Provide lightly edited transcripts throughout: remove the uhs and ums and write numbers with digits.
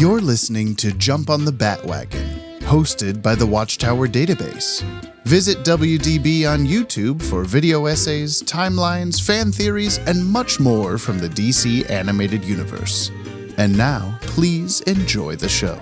You're listening to Jump on the Bat-Wagon, hosted by the Watchtower Database. Visit WDB on YouTube for video essays, timelines, fan theories, and much more from the DC animated universe. And now, please enjoy the show.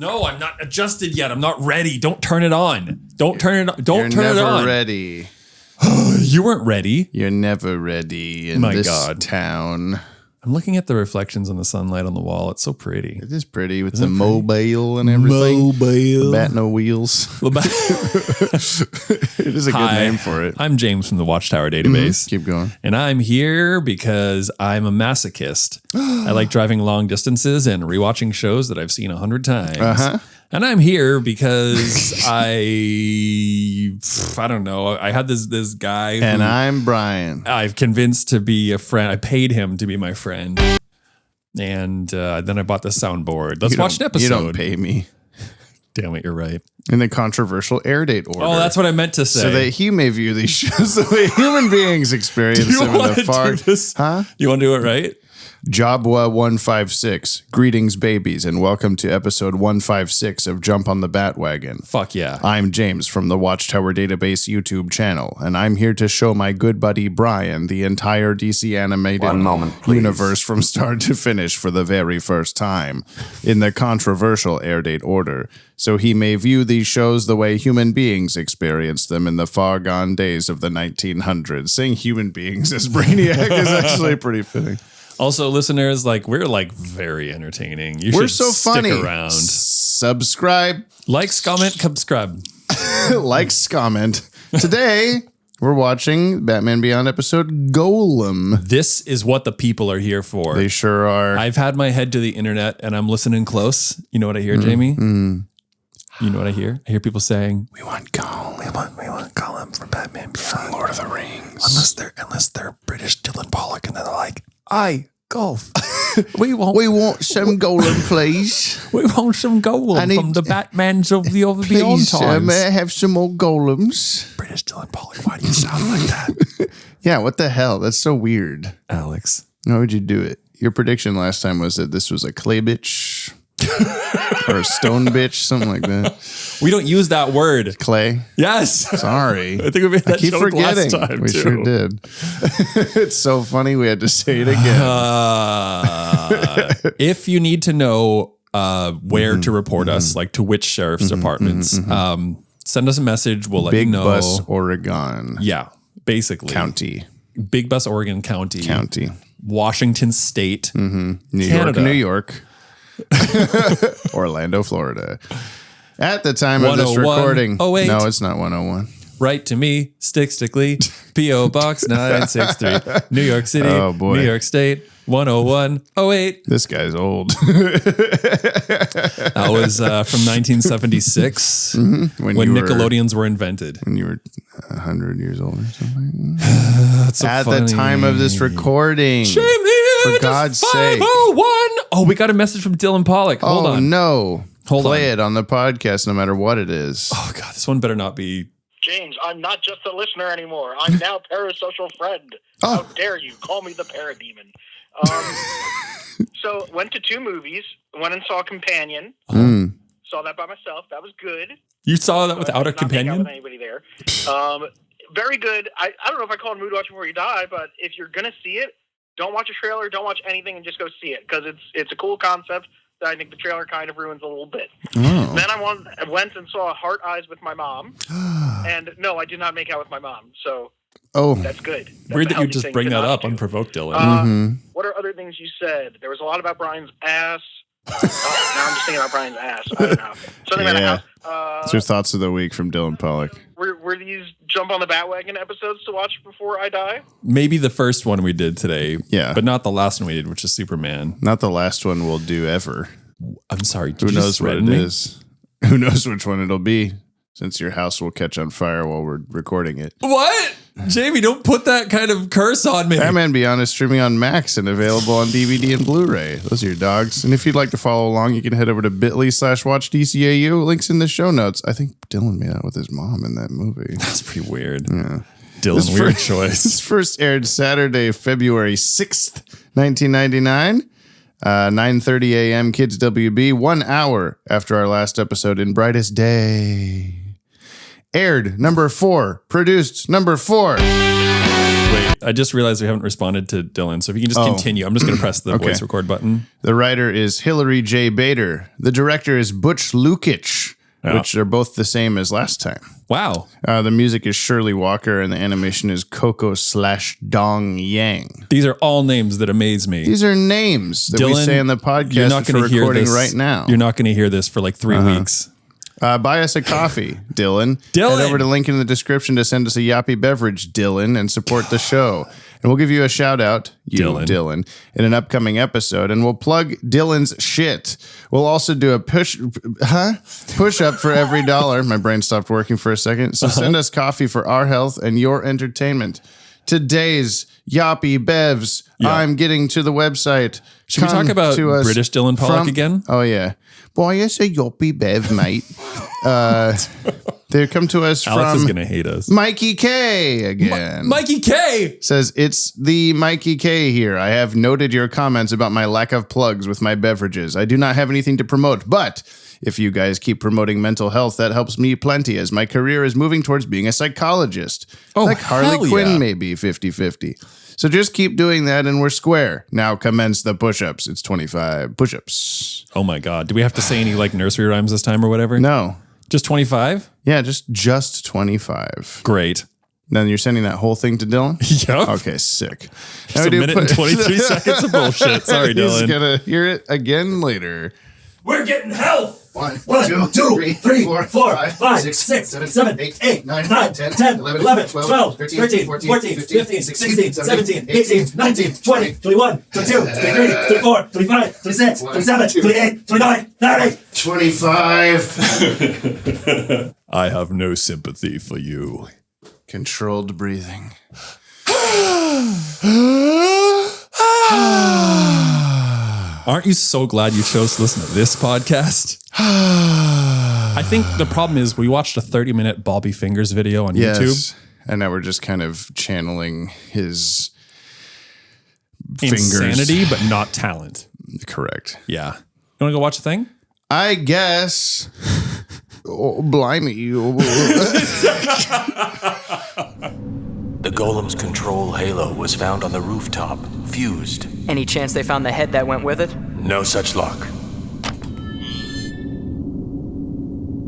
No, I'm not adjusted yet. I'm not ready. Don't turn it on. Don't turn it on. Don't turn it on. You're never ready. You weren't ready. You're never ready in this town. I'm looking at the reflections on the sunlight on the wall. It's so pretty. It is pretty with the mobile and everything. Mobile. Bat no wheels. It is a good name for it. I'm James from the Watchtower Database. Keep going. And I'm here because I'm a masochist. I like driving long distances and rewatching shows that I've seen 100 times. And I'm here because I don't know. I had this guy. And I'm Brian. I've convinced to be a friend. I paid him to be my friend. And then I bought the soundboard. Let's watch an episode. You don't pay me. Damn it, you're right. In the controversial Airdate order. Oh, that's what I meant to say. So that he may view these shows the way human beings experience them in the far. Huh? You want to do it right? Jabwa 156. Greetings, babies, and welcome to episode 156 of Jump on the Bat-Wagon. Fuck yeah. I'm James from the Watchtower Database YouTube channel, and I'm here to show my good buddy Brian the entire DC animated universe from start to finish for the very first time, in the controversial Airdate order, so he may view these shows the way human beings experienced them in the far gone days of the 1900s. Saying human beings as Brainiac is actually pretty fitting. Also, listeners, we're very entertaining. We're so funny. Stick around. Subscribe. Likes, comment, subscribe. Likes, comment. Today, we're watching Batman Beyond episode Golem. This is what the people are here for. They sure are. I've had my head to the internet and I'm listening close. You know what I hear, Jamie? You know what I hear? I hear people saying, "We want Golem. We want Golem from Batman Beyond, from Lord of the Rings." Unless they're British Dylan Pollock, and then they're like, "Aye, golf. We want some Golem, please. We want some Golem from the Batmans of the other Beyond times. May I have some more Golems?" British Dylan Pollock. Why do you sound like that? Yeah, what the hell? That's so weird, Alex. How would you do it? Your prediction last time was that this was a clay bitch. Or a stone bitch, something like that. We don't use that word. Clay? Yes. Sorry. I think we made that joke forgetting. last time, we too. sure did. It's so funny we had to say it again. If you need to know where to report us, like to which sheriff's departments, send us a message. We'll let you know. Big Bus, Oregon. Yeah, basically. County. Big Bus, Oregon County. Washington State. New Canada. York, New York. Orlando, Florida. At the time of this recording. Oh, wait. No, it's not 101. Write to me, Stickly, P.O. Box 963, New York City, Oh, boy. New York State, 10108. This guy's old. That was from 1976 when Nickelodeons were invented. When you were 100 years old or something. That's so At funny. the time of this recording. For God's sake. 501. Oh, we got a message from Dylan Pollock. Hold on. No. Play it on the podcast no matter what it is. Oh, God. This one better not be. James, I'm not just a listener anymore. I'm now parasocial friend. How dare you call me the parademon? So went to 2 movies. Went and saw Companion. Saw that by myself. That was good. You saw that without a companion? Not with anybody there. Very good. I don't know if I call it Mood Watch Before You Die, but if you're gonna see it, don't watch a trailer. Don't watch anything, and just go see it because it's a cool concept that I think the trailer kind of ruins a little bit. Then I went and saw Heart Eyes with my mom, and no, I did not make out with my mom. So. That's good. That's weird that you just bring that up unprovoked, Dylan. What are other things you said? There was a lot about Brian's ass. Now I'm just thinking about Brian's ass. I don't know. Something about a house. It's your thoughts of the week from Dylan Pollock. Were these Jump on the Bat-Wagon episodes to watch before I die? Maybe the first one we did today. Yeah. But not the last one we did, which is Superman. Not the last one we'll do ever. I'm sorry. Who knows what it is? Who knows which one it'll be? Since your house will catch on fire while we're recording it. What? Jamie, don't put that kind of curse on me. Batman Beyond is streaming on Max and available on DVD and Blu-ray. Those are your dogs. And if you'd like to follow along, you can head over to bit.ly/watchdcau. Links in the show notes. I think Dylan made out with his mom in that movie. That's pretty weird. Yeah. Dylan, weird choice. This first aired Saturday, February 6th, 1999. 9:30 a.m. Kids WB, 1 hour after our last episode in Brightest Day. Aired number 4, produced number 4. Wait, I just realized we haven't responded to Dylan, so if you can just continue, I'm just going to press the voice record button. The writer is Hilary J. Bader. The director is Butch Lukic, which are both the same as last time. Wow. The music is Shirley Walker, and the animation is Coco/Dong Yang. These are all names that amaze me. These are names that Dylan, we say in the podcast that we're recording right now. You're not going to hear this for like 3 weeks. Buy us a coffee, Dylan. Head over to the link in the description to send us a Yoppie beverage, Dylan, and support the show. And we'll give you a shout out, Dylan, in an upcoming episode. And we'll plug Dylan's shit. We'll also do a push up for every dollar. My brain stopped working for a second. So send us coffee for our health and your entertainment. Today's Yoppie Bevs. Yeah. I'm getting to the website. Should we talk about British Dylan Pollock again? Oh, yeah. Boy, it's a Yoppie Bev, mate. They come to us Alex from is going to hate us. Mikey K again. Mikey K says, it's the Mikey K here. I have noted your comments about my lack of plugs with my beverages. I do not have anything to promote, but if you guys keep promoting mental health, that helps me plenty as my career is moving towards being a psychologist. Like Harley Quinn, maybe 50-50. So just keep doing that and we're square. Now commence the push-ups. It's 25 push-ups. Oh my God. Do we have to say any like nursery rhymes this time or whatever? No. Just 25? Yeah, just 25. Great. Then you're sending that whole thing to Dylan? Yep. Okay, sick. Just a minute and 23 seconds of bullshit. Sorry, Dylan. He's going to hear it again later. We're getting health. 1, 2, 3, 4, 5, 6, 7, 8, 9, 10, 11, 12, 13, 14, 15, 16, 17, 18, 19, 20, 21, 22, 23, 24, 25, 26, 27, 28, 29, 30. 25. I have no sympathy for you. Controlled breathing. Aren't you so glad you chose to listen to this podcast? I think the problem is we watched a 30-minute Bobby Fingers video on YouTube. And now we're just kind of channeling his insanity, but not talent. Correct. Yeah. You want to go watch the thing? I guess. Oh, blimey. The Golem's control halo was found on the rooftop, fused. Any chance they found the head that went with it? No such luck.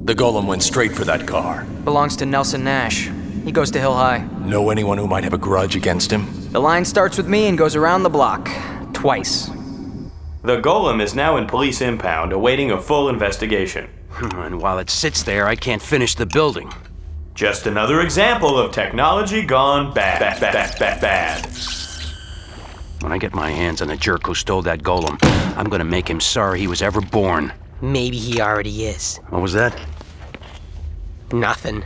The Golem went straight for that car. Belongs to Nelson Nash. He goes to Hill High. Know anyone who might have a grudge against him? The line starts with me and goes around the block. Twice. The Golem is now in police impound, awaiting a full investigation. And while it sits there, I can't finish the building. Just another example of technology gone bad. When I get my hands on the jerk who stole that Golem, I'm gonna make him sorry he was ever born. Maybe he already is. What was that? Nothing.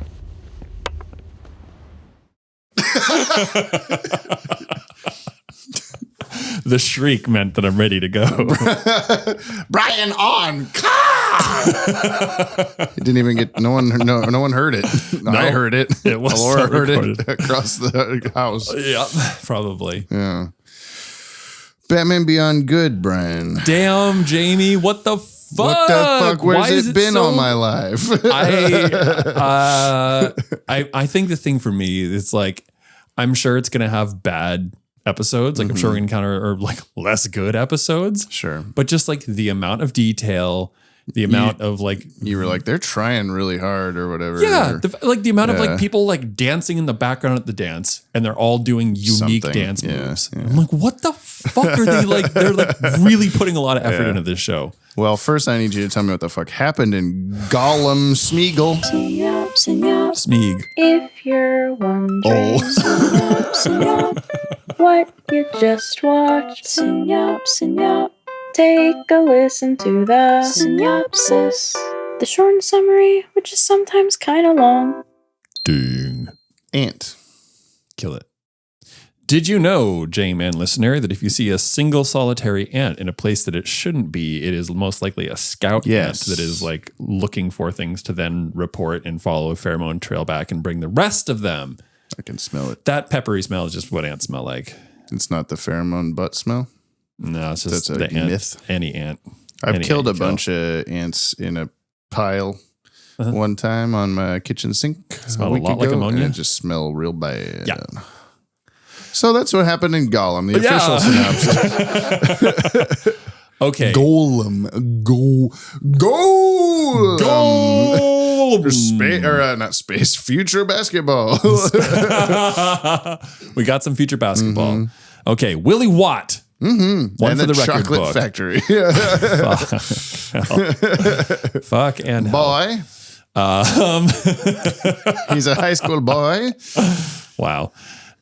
The shriek meant that I'm ready to go. Brian on It didn't even get no one heard it. No, I heard it. It was Laura heard it across the house. Yeah, probably. Yeah. Batman Beyond good, Brian. Damn, Jamie, what the fuck? What the fuck? Where's it been all my life? I think the thing for me is like, I'm sure it's gonna have bad episodes. Like I'm sure we're gonna encounter like less good episodes. Sure. But just like the amount of detail, the amount of like, you were like, they're trying really hard or whatever. Yeah. The amount of like people like dancing in the background at the dance and they're all doing unique dance moves. Yeah. I'm like, what the fuck are they like? They're like really putting a lot of effort into this show. Well, first I need you to tell me what the fuck happened in Golem Smeagol. Smeag. If you're wondering, what you just watched, take a listen to the synopsis. The short summary, which is sometimes kind of long. Ding. Ant. Kill it. Did you know, J-Man listener, that if you see a single solitary ant in a place that it shouldn't be, it is most likely a scout ant that is like looking for things to then report and follow a pheromone trail back and bring the rest of them. I can smell it. That peppery smell is just what ants smell like. It's not the pheromone butt smell? No, it's just That's the a ant. myth. Any ant. I've Any killed a ant bunch of ants in a pile one time on my kitchen sink. Smelled a lot like ammonia. And it just smelled real bad. Yeah. So that's what happened in Golem, the official synopsis. Okay. Golem. Golem. Not space. Future basketball. We got some future basketball. Okay. Willie Watt. Mm-hmm. One and for the record chocolate book. factory. Fuck and hell. Boy. He's a high school boy. Wow.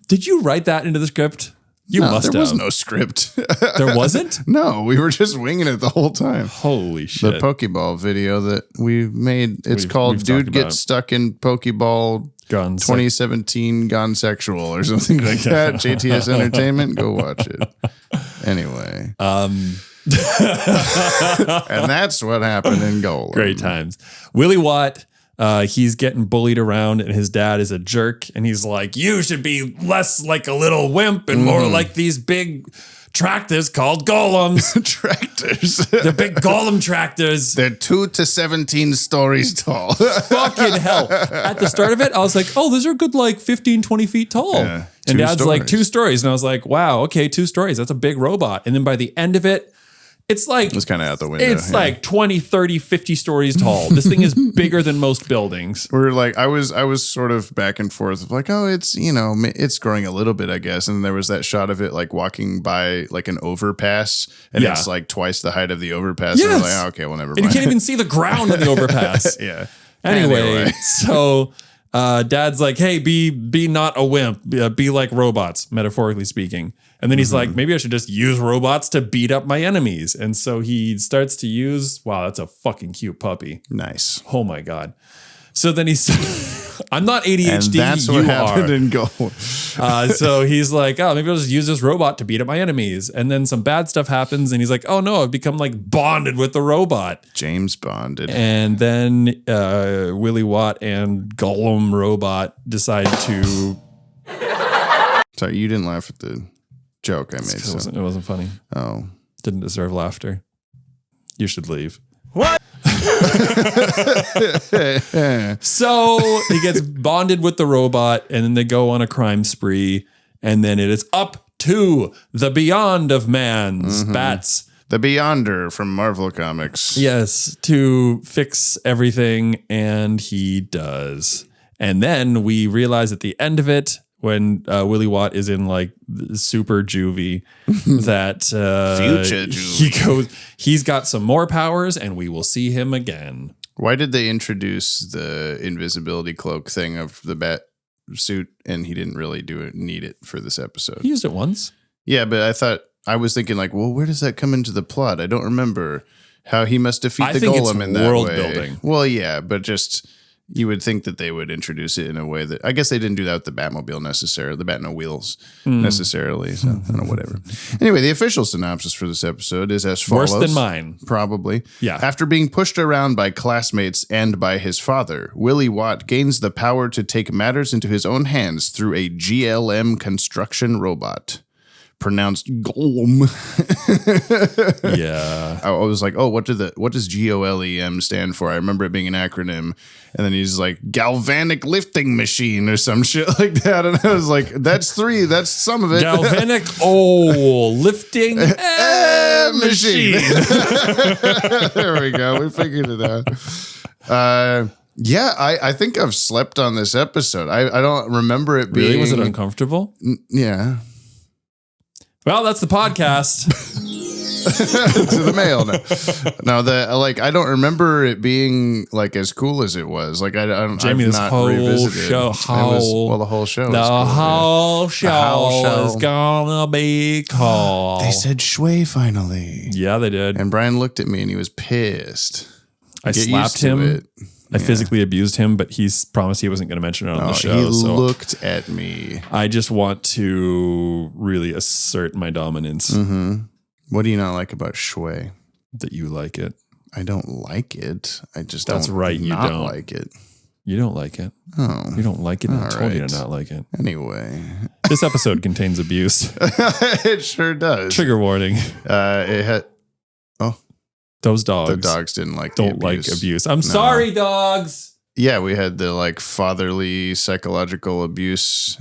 Did you write that into the script? You must have. There was no script. There wasn't? No, we were just winging it the whole time. Holy shit. The Pokeball video that we made, it's called Dude Gets Stuck in Pokeball 2017 Gone Sexual or something like that. JTS Entertainment, go watch it. Anyway. And that's what happened in Golem. Great times. Willie Watt, he's getting bullied around and his dad is a jerk. And he's like, you should be less like a little wimp and more like these big tractors called golems. Tractors. They're big golem tractors. They're 2 to 17 stories tall. Fucking hell. At the start of it, I was like, oh, those are good like 15, 20 feet tall. Yeah, and Dad's stories. like 2 stories. And I was like, wow, okay, 2 stories. That's a big robot. And then by the end of it, it's like, It was kind of out the window. it's like 20, 30, 50 stories tall. This thing is bigger than most buildings. We're like, I was sort of back and forth of like, oh, it's, it's growing a little bit, I guess. And there was that shot of it like walking by like an overpass and it's like twice the height of the overpass. Yes. And we're like, oh, okay, well, never mind. And you can't even see the ground on the overpass. Yeah. Anyway, so Dad's like, hey, be not a wimp. Be like robots, metaphorically speaking. And then he's like, maybe I should just use robots to beat up my enemies. And so he starts to use, wow, that's a fucking cute puppy. Nice. Oh my God. So then he's, I'm not ADHD, And that's what happened in Golem. so he's like, oh, maybe I'll just use this robot to beat up my enemies. And then some bad stuff happens. And he's like, oh no, I've become like bonded with the robot. James bonded. And then Willie Watt and Golem robot decide to. Sorry, you didn't laugh at the joke I made. It wasn't funny. Oh. Didn't deserve laughter. You should leave. What? So he gets bonded with the robot and then they go on a crime spree. And then it is up to the beyond of man's bats. The Beyonder from Marvel Comics. Yes, to fix everything. And he does. And then we realize at the end of it, when Willie Watt is in like super juvie, that Future juvie. he's got some more powers and we will see him again. Why did they introduce the invisibility cloak thing of the bat suit and he didn't really need it for this episode? He used it once. Yeah, but I was thinking like, well, where does that come into the plot? I don't remember how he must defeat the Golem in that world way. Building. Well, yeah, but just you would think that they would introduce it in a way that I guess they didn't do that with the Batmobile necessarily, the Bat-No-Wheels necessarily. So I don't know, whatever. Anyway, the official synopsis for this episode is as follows. Worse than mine. Probably. Yeah. After being pushed around by classmates and by his father, Willie Watt gains the power to take matters into his own hands through a GLM construction robot. Pronounced Golem. Yeah. I was like, oh, what does GOLEM stand for? I remember it being an acronym. And then he's like, Galvanic lifting machine or some shit like that. And I was like, that's 3. That's some of it. Galvanic lifting machine. There we go. We figured it out. Yeah, I think I've slept on this episode. I don't remember it being. Really? Was it uncomfortable? Yeah. Well, that's the podcast. To the mail. No, I don't remember it being like as cool as it was. Like I don't. Jamie, I've this not whole revisited. show, The whole show. The was cool, whole show is show. gonna be cool. They said Shui finally. Yeah, they did. And Brian looked at me and he was pissed. I Get slapped used to him. it. I physically abused him, but he's promised he wasn't going to mention it on the show. He looked at me. I just want to really assert my dominance. Mm-hmm. What do you not like about Shui? That you like it. I don't like it. I just That's don't right. You not don't like it. You don't like it. Oh, you don't like it. And I told you right. to not like it. Anyway, this episode contains abuse. It sure does. Trigger warning. It had. Oh, those dogs. The dogs didn't like. Don't the like abuse. I'm sorry, dogs. Yeah, we had the like fatherly psychological abuse /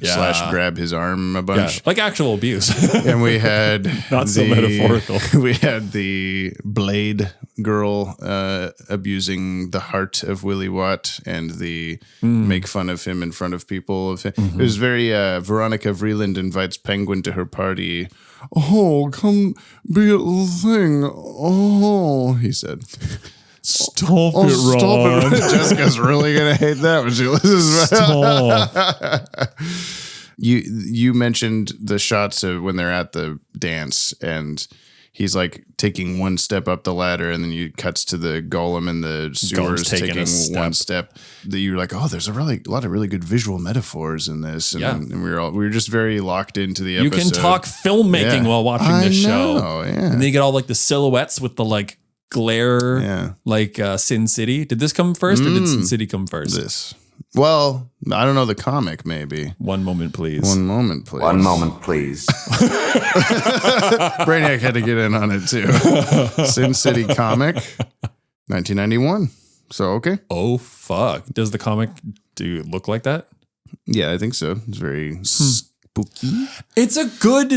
grab his arm a bunch. Yeah, like actual abuse. And we had not so metaphorical. We had the Blade girl abusing the heart of Willie Watt and the make fun of him in front of people. It was very Veronica Vreeland invites Penguin to her party. Oh, come be at the thing. Oh, he said. Stop it, Ron. Jessica's really gonna hate that when she listens. Stop. You mentioned the shots of when they're at the dance and he's like taking one step up the ladder and then you cuts to the golem in the sewers taking one step. You're like, oh, there's a lot of really good visual metaphors in this. And we were just very locked into the episode. You can talk filmmaking while watching this show. Yeah. And then you get all like the silhouettes with the like glare, like Sin City. Did this come first or did Sin City come first? This. Well, I don't know, the comic maybe. One moment, please. One moment, please. One moment, please. Brainiac had to get in on it too. Sin City comic, 1991. So, okay. Oh, fuck. Does the comic look like that? Yeah, I think so. It's very spooky. It's a good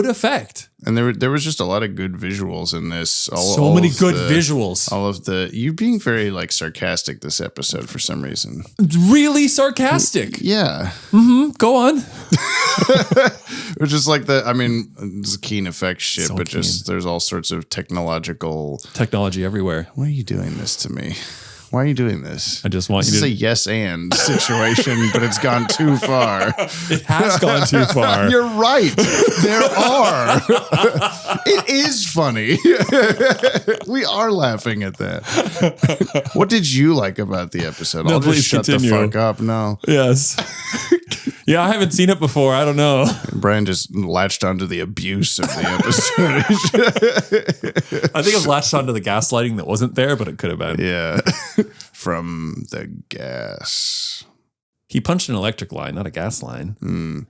effect. And there was just a lot of good visuals in this. So many good visuals. All of you being very like sarcastic this episode for some reason. Really sarcastic. Yeah. Go on. It's just like it's keen effect shit, but just there's all sorts of technology everywhere. Why are you doing this to me? Why are you doing this? I just want this you to... This is a yes and situation, but it's gone too far. It has gone too far. You're right. There are. It is funny. We are laughing at that. What did you like about the episode? I'll just shut the fuck up now. Yes. Yeah, I haven't seen it before. I don't know. Brian just latched onto the abuse of the episode. I think I've latched onto the gaslighting that wasn't there, but it could have been. Yeah. From the gas. He punched an electric line, not a gas line. And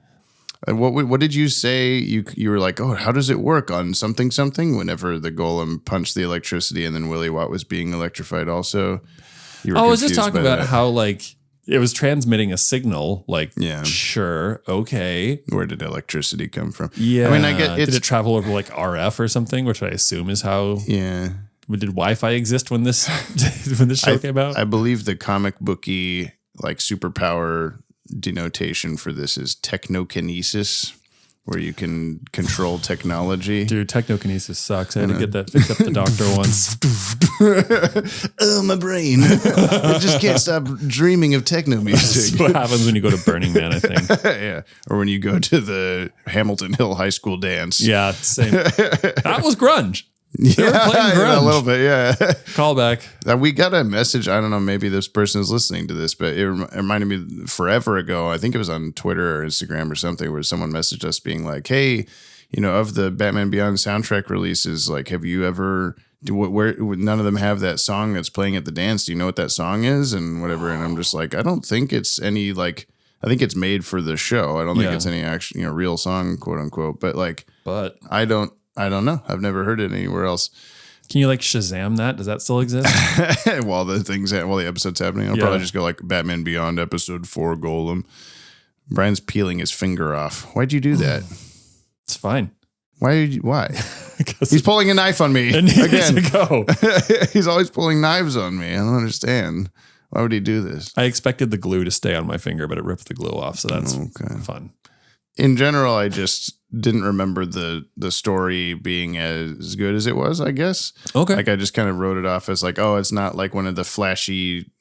what did you say? You were like, oh, how does it work on something? Whenever the golem punched the electricity and then Willie Watt was being electrified also. I was just talking about how like it was transmitting a signal, like, sure, okay. Where did electricity come from? Yeah. I mean, I get did it travel over like RF or something, which I assume is how. Yeah. Did Wi-Fi exist when this show came out? I believe the comic booky like superpower denotation for this is technokinesis, where you can control technology. Dude, technokinesis sucks. I had to get that fixed up the doctor once. Oh, my brain. I just can't stop dreaming of techno music. That's what happens when you go to Burning Man, I think. Yeah. Or when you go to the Hamilton Hill High School dance. Yeah, same. That was grunge. They were playing grunge. A little bit, yeah. Callback. We got a message. I don't know, maybe this person is listening to this, but it reminded me forever ago. I think it was on Twitter or Instagram or something where someone messaged us being like, hey, of the Batman Beyond soundtrack releases, like, have you ever... where none of them have that song that's playing at the dance? Do you know what that song is? And whatever. And I'm just like, I don't think it's any like... I think it's made for the show. I don't think it's any actual, real song, quote unquote. But I don't know. I've never heard it anywhere else. Can you like Shazam that? Does that still exist? while the episode's happening, I'll probably just go like Batman Beyond episode 4 Golem. Brian's peeling his finger off. Why'd you do that? It's fine. Why? He's pulling a knife on me again. He's always pulling knives on me. I don't understand. Why would he do this? I expected the glue to stay on my finger, but it ripped the glue off, so that's fun. In general, I just didn't remember the story being as good as it was, I guess. Okay. Like I just kind of wrote it off as like, oh, it's not like one of the flashy,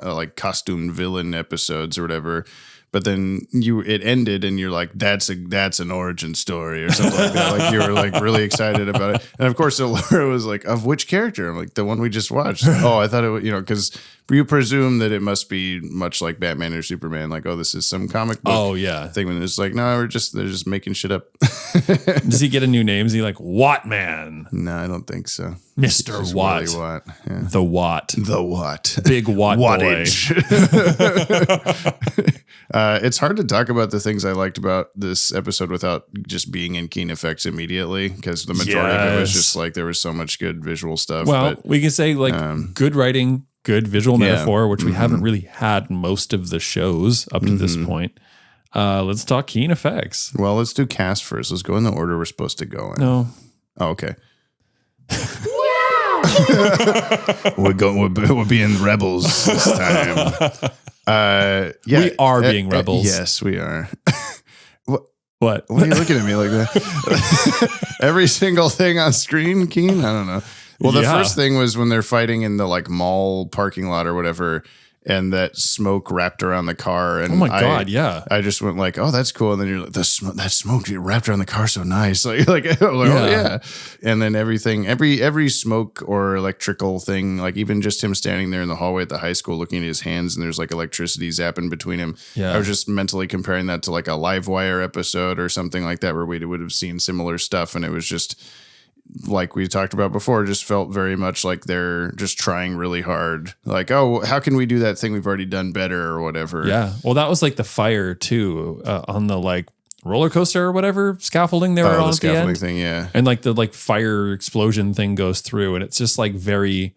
like costume villain episodes or whatever. but then it ended and you're like, that's an origin story or something like that. Like you were like really excited about it. And of course, Laura was like, of which character? I'm like, the one we just watched. Oh, I thought it was, because you presume that it must be much like Batman or Superman. Like, oh, this is some comic book thing. When it's like, no, they're just making shit up. Does he get a new name? Is he like Watt Man? No, I don't think so. Mr. Watt. Willie Watt. Yeah. The Watt. The Watt. Big Watt Wattage. It's hard to talk about the things I liked about this episode without just being in Keen Effects immediately, because the majority of it was just like there was so much good visual stuff. Well, but, we can say like good writing, good visual metaphor, which we haven't really had most of the shows up to this point. Let's talk Keen Effects. Well, let's do cast first. Let's go in the order we're supposed to go in. No. Oh, okay. We're being rebels this time. We are being rebels. Yes, we are. What? Why are you looking at me like that? Every single thing on screen, Keen? I don't know. Well, the first thing was when they're fighting in the like mall parking lot or whatever, and that smoke wrapped around the car. And oh my God, yeah. I just went like, oh, that's cool. And then you're like, that smoke wrapped around the car so nice. Like oh yeah. And then everything, every smoke or electrical thing, like even just him standing there in the hallway at the high school looking at his hands and there's like electricity zapping between him. Yeah. I was just mentally comparing that to like a Livewire episode or something like that where we would have seen similar stuff. And it was just, like we talked about before, just felt very much like they're just trying really hard. Like, oh, how can we do that thing we've already done better or whatever? Yeah. Well, that was like the fire too on the like roller coaster or whatever scaffolding they were on at the end. Thing, yeah. And like the like fire explosion thing goes through, and it's just like very.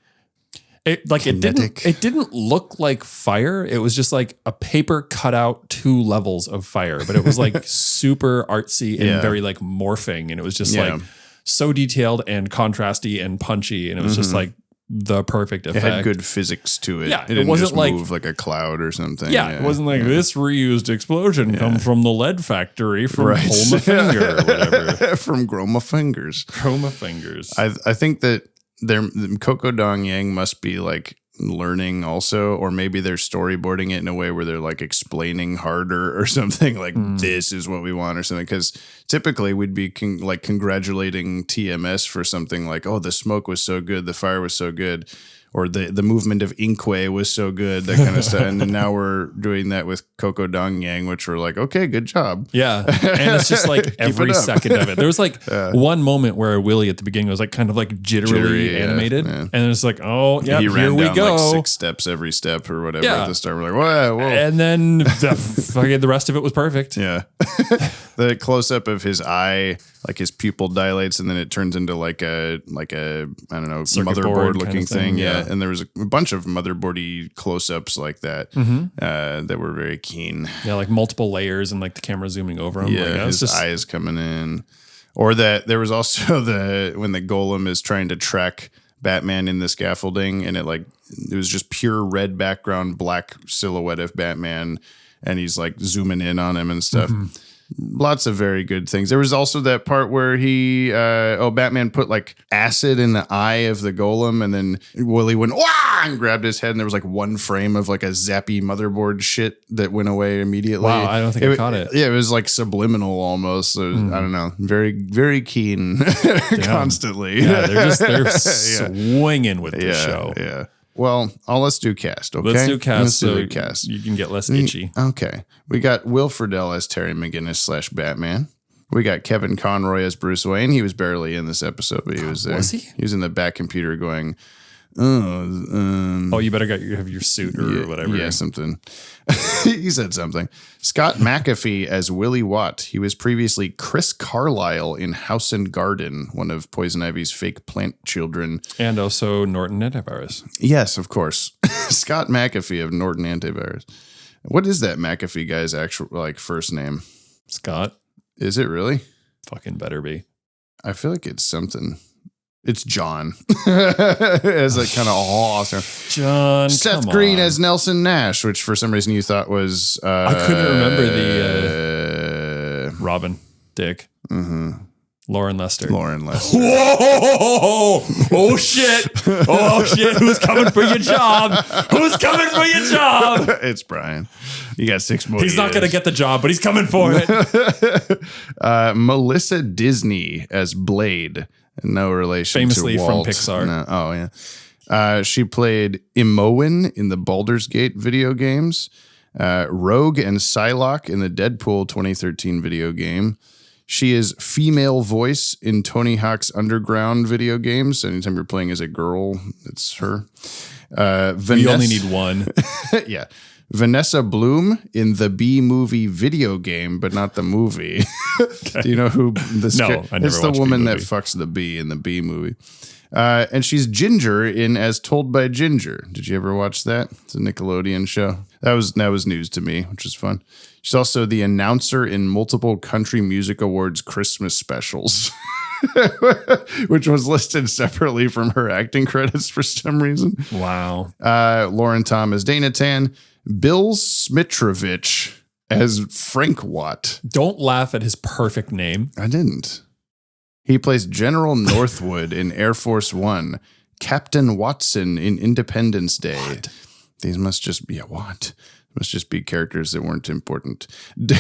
It didn't look like fire. It was just like a paper cut out 2 levels of fire, but it was like super artsy and very like morphing, and it was just like so detailed and contrasty and punchy, and it was just like the perfect effect. It had good physics to it. Yeah, it didn't wasn't just like, move like a cloud or something. Yeah, it wasn't like this reused explosion come from the lead factory from Pull My Finger or whatever. From Grow My Fingers. Grow My Fingers. I think that Coco Dong Yang must be like learning also, or maybe they're storyboarding it in a way where they're like explaining harder or something like this is what we want or something, because typically we'd be congratulating TMS for something like, oh, the smoke was so good, the fire was so good, or the movement of Inkway was so good, that kind of stuff. And then now we're doing that with Coco Dong Yang, which we're like, okay, good job. Yeah. And it's just like every second of it. There was like one moment where Willie at the beginning was like kind of like jittery animated. Yeah. And it's like, oh, yeah, here we go. Like 6 steps every step or whatever at the start. We're like, whoa. And then the rest of it was perfect. Yeah. The close up of his eye, like his pupil dilates, and then it turns into like a I don't know, motherboard looking thing. Yeah. And there was a bunch of motherboardy close ups like that that were very keen. Yeah, like multiple layers and like the camera zooming over him. Yeah, like, his eyes coming in. Or that there was also when the Golem is trying to track Batman in the scaffolding, and it was just pure red background, black silhouette of Batman, and he's like zooming in on him and stuff. Lots of very good things. There was also that part where Batman put like acid in the eye of the Golem, and then Willie went wah and grabbed his head, and there was like one frame of like a zappy motherboard shit that went away immediately. Wow, I don't think I caught it. Yeah, it was like subliminal almost. So I don't know. Very, very keen constantly. Yeah, they're swinging with this show. Yeah. Well, let's do cast, okay? Let's do cast so you can get less itchy. Okay. We got Will Friedle as Terry McGinnis / Batman. We got Kevin Conroy as Bruce Wayne. He was barely in this episode, but he was there. Was he? He was in the back computer going, you better have your suit or whatever. Yeah, something. He said something. Scott McAfee as Willie Watt. He was previously Chris Carlisle in House and Garden, one of Poison Ivy's fake plant children. And also Norton Antivirus. Yes, of course. Scott McAfee of Norton Antivirus. What is that McAfee guy's actual first name? Scott. Is it really? Fucking better be. I feel like it's something. It's John. As a kind of awesome. John. Seth Green as Nelson Nash, which for some reason you thought was. I couldn't remember the Robin Dick. Lauren Lester. Whoa! Oh shit! Oh shit! Who's coming for your job? Who's coming for your job? It's Brian. You got 6 more. He's not going to get the job, but he's coming for it. Melissa Disney as Blade. No relation Famously to Walt. from Pixar. No. Oh, yeah. She played Imoen in the Baldur's Gate video games, Rogue and Psylocke in the Deadpool 2013 video game. She is female voice in Tony Hawk's Underground video games. Anytime you're playing as a girl, it's her. We only need one. Yeah. Vanessa Bloom in the B-movie video game, but not the movie. Okay. Do you know who this? No, I never It's the watched woman that B-movie. fucks the bee in the B-movie. And she's Ginger in As Told by Ginger. Did you ever watch that? It's a Nickelodeon show. That was news to me, which is fun. She's also the announcer in multiple Country Music Awards Christmas specials, which was listed separately from her acting credits for some reason. Wow. Lauren Tom as Dana Tan. Bill Smitrovich as Frank Watt. Don't laugh at his perfect name. I didn't. He plays General Northwood in Air Force One, Captain Watson in Independence Day. What? These must just be must just be characters that weren't important.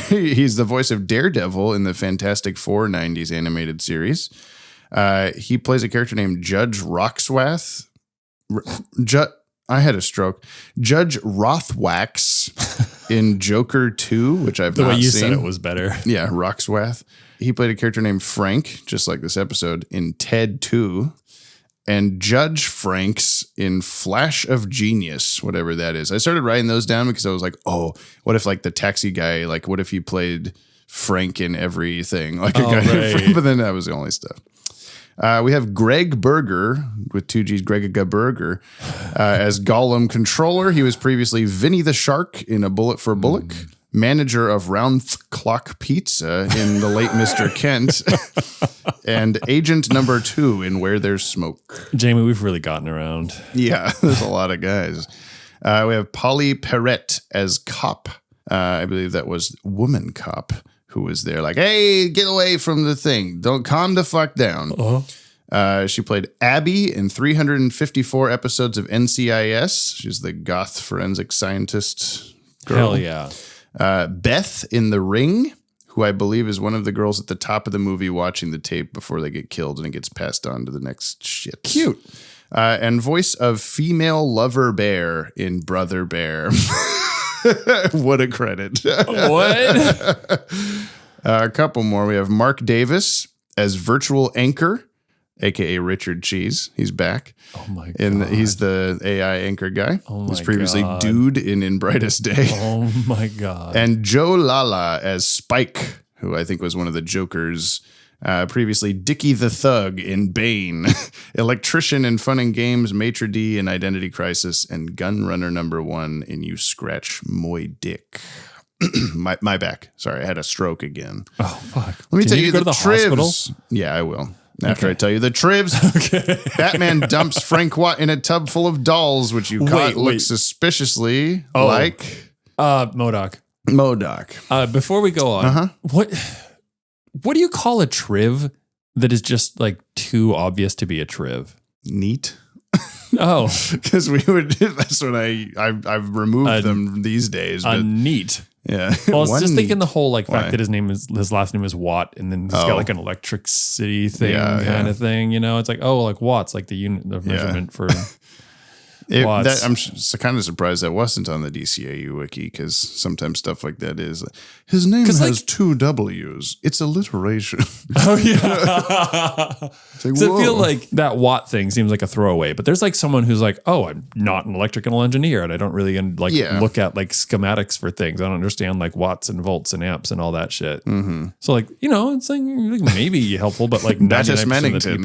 He's the voice of Daredevil in the Fantastic Four 90s animated series. He plays a character named Judge Roxwath. I had a stroke. Judge Rothwax in Joker 2, which I've not seen. The way you said it was better. Yeah, Roxwath. He played a character named Frank, just like this episode, in Ted 2. And Judge Franks in Flash of Genius, whatever that is. I started writing those down because I was like, oh, what if like the taxi guy, like what if he played Frank in everything? Like a guy, right. But then that was the only stuff. We have Greg Berger, with 2 G's, Greg Berger, as Golem Controller. He was previously Vinny the Shark in A Bullet for Bullock, manager of Round Clock Pizza in The Late Mr. Kent, and Agent Number 2 in Where There's Smoke. Jamie, we've really gotten around. Yeah, there's a lot of guys. We have Polly Perrette as Cop. I believe that was Woman Cop, who was there like, hey, get away from the thing. Don't calm the fuck down. Uh-huh. She played Abby in 354 episodes of NCIS. She's the goth forensic scientist girl. Hell yeah. Beth in The Ring, who I believe is one of the girls at the top of the movie watching the tape before they get killed and it gets passed on to the next shit. Cute. And voice of female lover bear in Brother Bear. What a credit. What? A couple more. We have Mark Davis as Virtual Anchor, a.k.a. Richard Cheese. He's back. Oh, my God. And he's the AI anchor guy. Oh, my He's previously God. Dude in Brightest Day. Oh, my God. And Joe Lala as Spike, who I think was one of the Jokers. Previously Dickie the Thug in Bane, Electrician in Fun and Games, Maitre D in Identity Crisis, and Gunrunner #1 in You Scratch Moy Dick. my back. Sorry, I had a stroke again. Oh, fuck. Let me Can tell you you go the to the trivs. hospital? Yeah, I will. After I tell you the trivs. Okay. Batman dumps Frank Watt in a tub full of dolls, which you caught look suspiciously like MODOK. Before we go on, what do you call a triv that is just like too obvious to be a triv? Neat. Oh, because we would. That's what I've removed them these days. But neat. Yeah. Well, I was just thinking the whole like fact Why? that his last name is Watt, and then he's got like an electricity thing kind of thing. You know, it's like like watts, like the unit of measurement for. I'm kind of surprised that wasn't on the DCAU wiki because sometimes stuff like that is. His name has 2 W's. It's alliteration. Oh yeah. Like, so I feel like that Watt thing seems like a throwaway, but there's like someone who's like, oh, I'm not an electrical engineer and I don't really look at like schematics for things. I don't understand like watts and volts and amps and all that shit. Mm-hmm. So like, it's like maybe helpful, but like 99% of the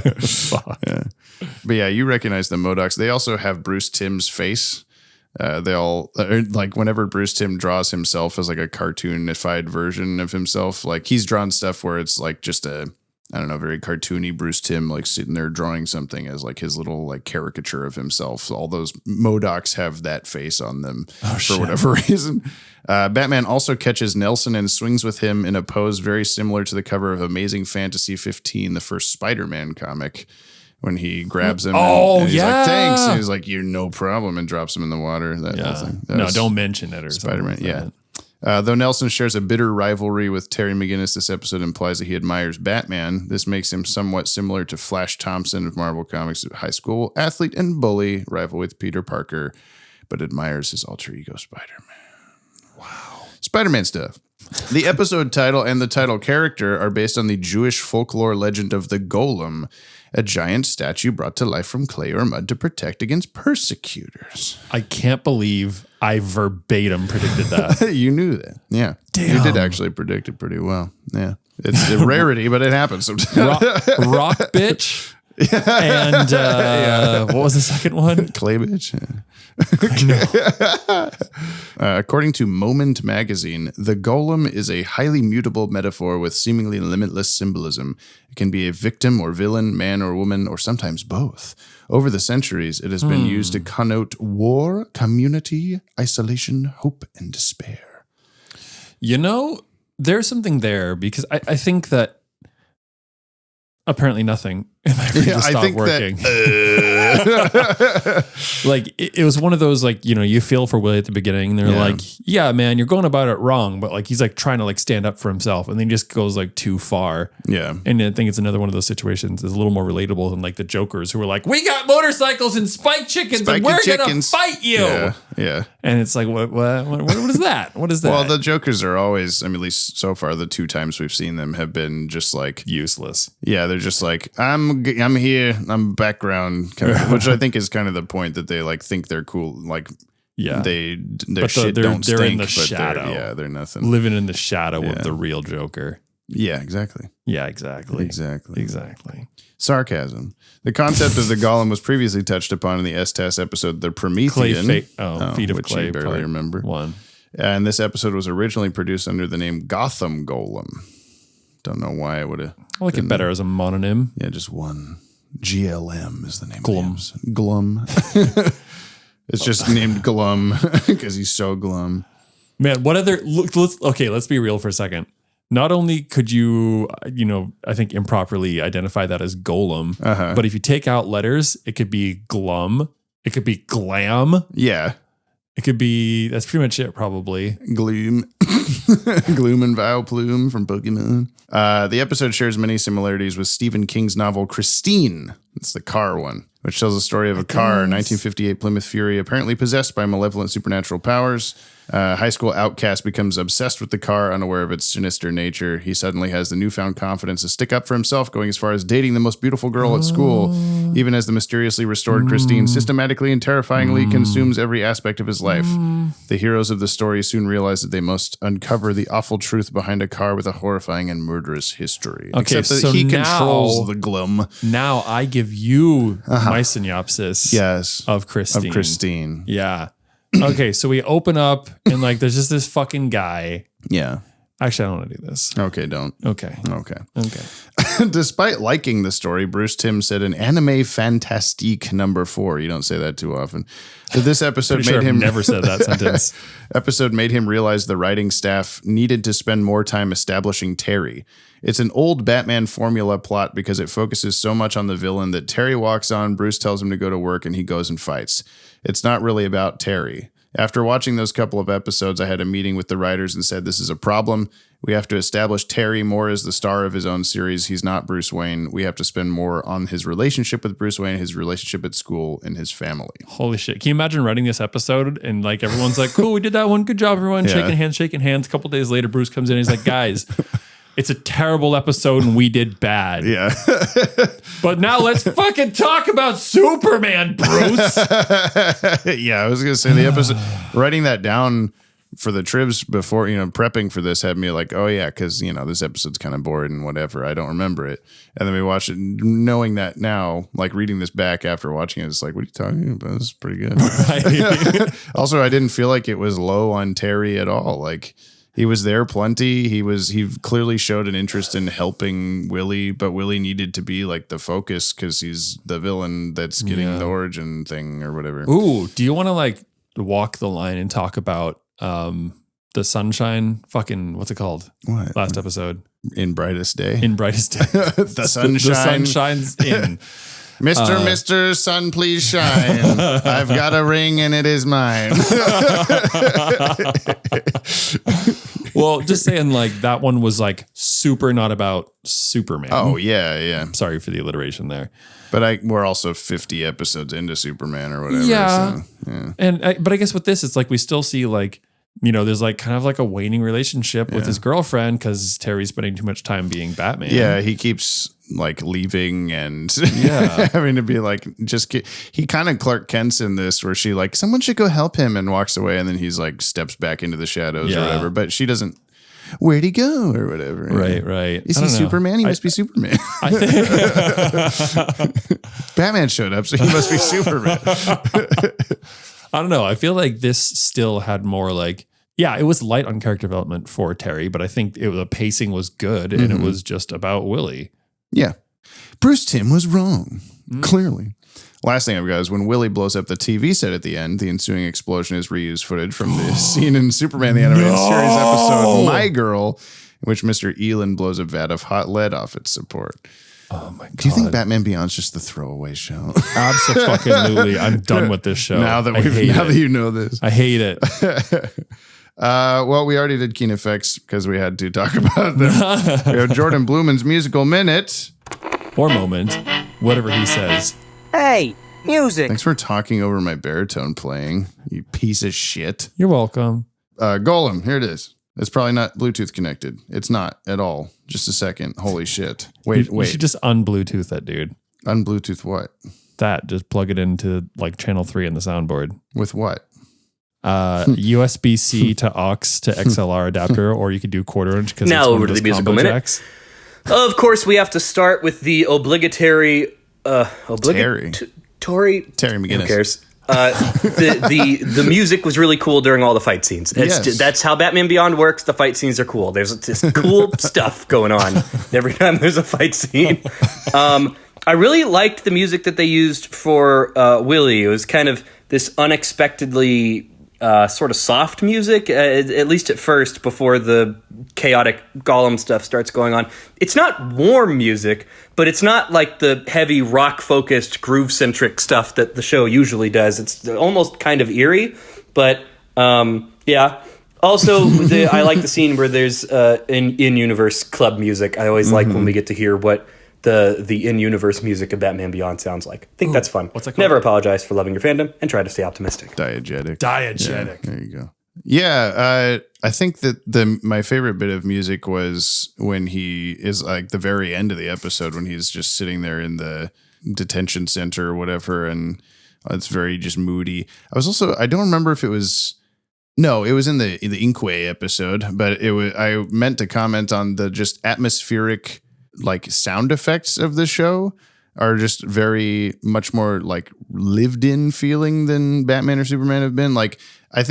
people. Fuck. Yeah. But yeah, you recognize the MODOKs. They also have Bruce Timm's face. They all like whenever Bruce Timm draws himself as like a cartoonified version of himself, like he's drawn stuff where it's like just a I don't know, very cartoony Bruce Timm like sitting there drawing something as like his little like caricature of himself. All those MODOKs have that face on them for whatever reason. Batman also catches Nelson and swings with him in a pose very similar to the cover of Amazing Fantasy 15, the first Spider-Man comic, when he grabs him and he's like, thanks. And he's like, you're no problem, and drops him in the water. That whole thing. No, don't mention it or Spider-Man, something. Though Nelson shares a bitter rivalry with Terry McGinnis, this episode implies that he admires Batman. This makes him somewhat similar to Flash Thompson of Marvel Comics, a high school athlete and bully, rival with Peter Parker, but admires his alter ego Spider-Man. Wow. Spider-Man stuff. The episode title and the title character are based on the Jewish folklore legend of the Golem, a giant statue brought to life from clay or mud to protect against persecutors. I can't believe I verbatim predicted that. You knew that. Yeah. Damn. You did actually predict it pretty well. Yeah. It's a rarity, but it happens sometimes. Rock bitch. And what was the second one? Clay bitch. According to Moment magazine, the Golem is a highly mutable metaphor with seemingly limitless symbolism. It can be a victim or villain, man or woman, or sometimes both. Over the centuries, it has been used to connote war, community, isolation, hope, and despair. You know, there's something there because I think that apparently nothing. My brain just stopped working. Like it was one of those, like, you know, you feel for Willie at the beginning and they're like, yeah, man, you're going about it wrong. But like, he's like trying to like stand up for himself and then he just goes like too far. Yeah. And I think it's another one of those situations that's a little more relatable than like the Jokers who were like, we got motorcycles and spiked chickens and we're going to fight you. Yeah. Yeah. And it's like, what is that? What is that? Well, the Jokers are always, I mean, at least so far, the two times we've seen them have been just like useless. Yeah. They're just like, I'm here. I'm background, kind of, which I think is kind of the point that they like think they're cool. Like, their shit don't stink, in the shadow. They're nothing. Living in the shadow of the real Joker. Yeah, exactly. Yeah, exactly. Exactly. Sarcasm. The concept of the Golem was previously touched upon in the S-TAS episode, The Promethean. Feet of which Clay. you barely remember. One. And this episode was originally produced under the name Gotham Golem. Don't know why it would have. I like it better as a mononym. Yeah, just one. GLM is the name. Glum. Glum. It's just named Glum because he's so glum. Man, what other... let's be real for a second. Not only could you, I think improperly identify that as Golem, but if you take out letters, it could be Glum. It could be Glam. Yeah. It could be... That's pretty much it, probably. Gloom. Gloom and Vileplume from Pokemon. The episode shares many similarities with Stephen King's novel Christine. It's the car one, which tells the story of a car, 1958 Plymouth Fury, apparently possessed by malevolent supernatural powers. High school outcast becomes obsessed with the car, unaware of its sinister nature. He suddenly has the newfound confidence to stick up for himself, going as far as dating the most beautiful girl at school, even as the mysteriously restored Christine systematically and terrifyingly consumes every aspect of his life. The heroes of the story soon realize that they must uncover the awful truth behind a car with a horrifying and murderous history. Okay, Except that so he now, controls the Glum. Now I give you my synopsis of Christine. Of Christine. Yeah. Okay, so we open up and like there's just this fucking guy. Yeah. Actually, I don't want to do this. Okay, don't. Okay. Despite liking the story, Bruce Timm said an anime fantastique number 4. You don't say that too often. So this episode made him never said that sentence. Episode made him realize the writing staff needed to spend more time establishing Terry. It's an old Batman formula plot because it focuses so much on the villain that Terry walks on, Bruce tells him to go to work, and he goes and fights. It's not really about Terry. After watching those couple of episodes, I had a meeting with the writers and said, this is a problem. We have to establish Terry more as the star of his own series. He's not Bruce Wayne. We have to spend more on his relationship with Bruce Wayne, his relationship at school, and his family. Holy shit. Can you imagine writing this episode and like everyone's like, cool, we did that one. Good job, everyone. Shaking hands. A couple days later, Bruce comes in and he's like, guys, it's a terrible episode and we did bad. Yeah. But now let's fucking talk about Superman, Bruce. Yeah, I was going to say the episode, writing that down for the trivs before, prepping for this had me like, oh yeah, because, this episode's kind of boring and whatever. I don't remember it. And then we watched it knowing that now, like reading this back after watching it, it's like, what are you talking about? This is pretty good. Right. Also, I didn't feel like it was low on Terry at all. Like, He was there plenty. He clearly showed an interest in helping Willie, but Willie needed to be like the focus because he's the villain that's getting the origin thing or whatever. Ooh, do you want to like walk the line and talk about the sunshine fucking, what's it called? What? Last episode. In Brightest Day? In Brightest Day. The sunshine. The sun shines in. Mr. Sun, please shine. I've got a ring and it is mine. Well, just saying, like, that one was like super not about Superman. Oh, yeah. Sorry for the alliteration there. But we're also 50 episodes into Superman or whatever. Yeah. So, yeah. But I guess with this, it's like we still see like, you know, there's like kind of like a waning relationship with his girlfriend because Terry's spending too much time being Batman. Yeah, he keeps like leaving and having to be like, he kind of Clark Kent's in this where she like, someone should go help him and walks away. And then he's like steps back into the shadows or whatever. But she doesn't, where'd he go or whatever. Right. Is he Superman? He must be Superman. I think Batman showed up, so he must be Superman. I don't know. I feel like this still had more like, it was light on character development for Terry, but I think the pacing was good and it was just about Willie. Yeah. Bruce Timm was wrong, clearly. Last thing I've got is when Willie blows up the TV set at the end, the ensuing explosion is reused footage from the scene in Superman the Animated Series episode My Girl, in which Mr. Elon blows a vat of hot lead off its support. Oh my God. Do you think Batman Beyond's just the throwaway show? Absolutely. I'm done with this show. Now that you know this. I hate it. Well, we already did Keen Effects because we had to talk about them. We have Jordan Blumen's musical minute. Or moment. Whatever he says. Hey, music. Thanks for talking over my baritone playing, you piece of shit. You're welcome. Golem, here it is. It's probably not Bluetooth connected. It's not at all. Just a second. Holy shit. Wait. You should just un-Bluetooth that, dude. Un-Bluetooth what? That. Just plug it into like channel 3 in the soundboard. With what? USB-C to aux to XLR adapter, or you could do quarter-inch because now over to the musical minute. Jacks. Of course, we have to start with the obligatory... Terry McGinnis. Who cares? The music was really cool during all the fight scenes. That's how Batman Beyond works. The fight scenes are cool. There's just cool stuff going on every time there's a fight scene. I really liked the music that they used for Willie. It was kind of this unexpectedly sort of soft music, at least at first, before the chaotic Golem stuff starts going on. It's not warm music, but it's not like the heavy rock-focused, groove-centric stuff that the show usually does. It's almost kind of eerie, but yeah. Also, I like the scene where there's in-universe club music. I always like when we get to hear what the in-universe music of Batman Beyond sounds like. I think that's fun. What's that called? Never apologize for loving your fandom and try to stay optimistic. Diegetic. Diegetic. Yeah, there you go. Yeah, I think that my favorite bit of music was when he is like the very end of the episode when he's just sitting there in the detention center or whatever, and it's very just moody. I don't remember if it was. No, it was in the Inkway episode, but I meant to comment on the just atmospheric like sound effects of the show are just very much more like lived in feeling than Batman or Superman have been. Like, I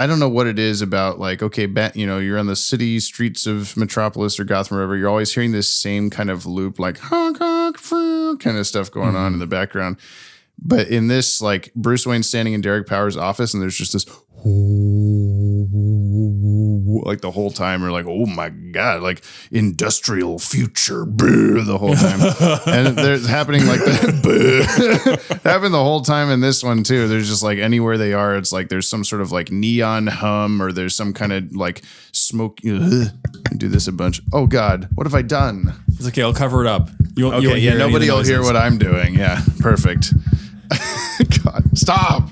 don't know what it is about like, okay, you're on the city streets of Metropolis or Gotham or wherever. You're always hearing this same kind of loop, like honk, honk, kind of stuff going on in the background. But in this, like Bruce Wayne's standing in Derek Powers' office and there's just this like the whole time we're like, oh my God, like industrial future the whole time. And there's happening like that happened the whole time in this one too. There's just like anywhere they are, it's like there's some sort of like neon hum or there's some kind of like smoke. I do this a bunch. Oh God, what have I done? It's okay, I'll cover it up. Nobody will hear what I'm doing. Yeah, perfect. God, stop.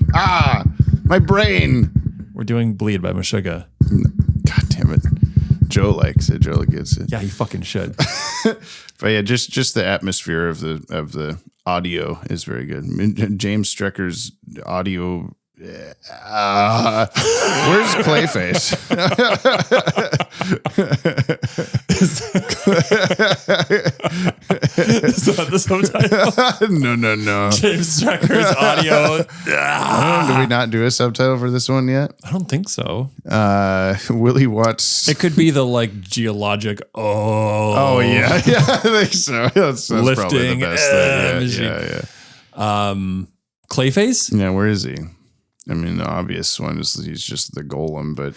My brain. We're doing Bleed by Meshuggah. God damn it. Joe likes it. Joe gets it. Yeah, he fucking should. But yeah, just the atmosphere of the audio is very good. James Strecker's audio. Where's Clayface? Is that the subtitle? No. James Strecker's audio. Did we not do a subtitle for this one yet? I don't think so. Willie Watt's. It could be the like geologic. Oh yeah, I think so. That's probably lifting the best thing. Yeah. Clayface. Yeah, where is he? I mean, the obvious one is he's just the golem, but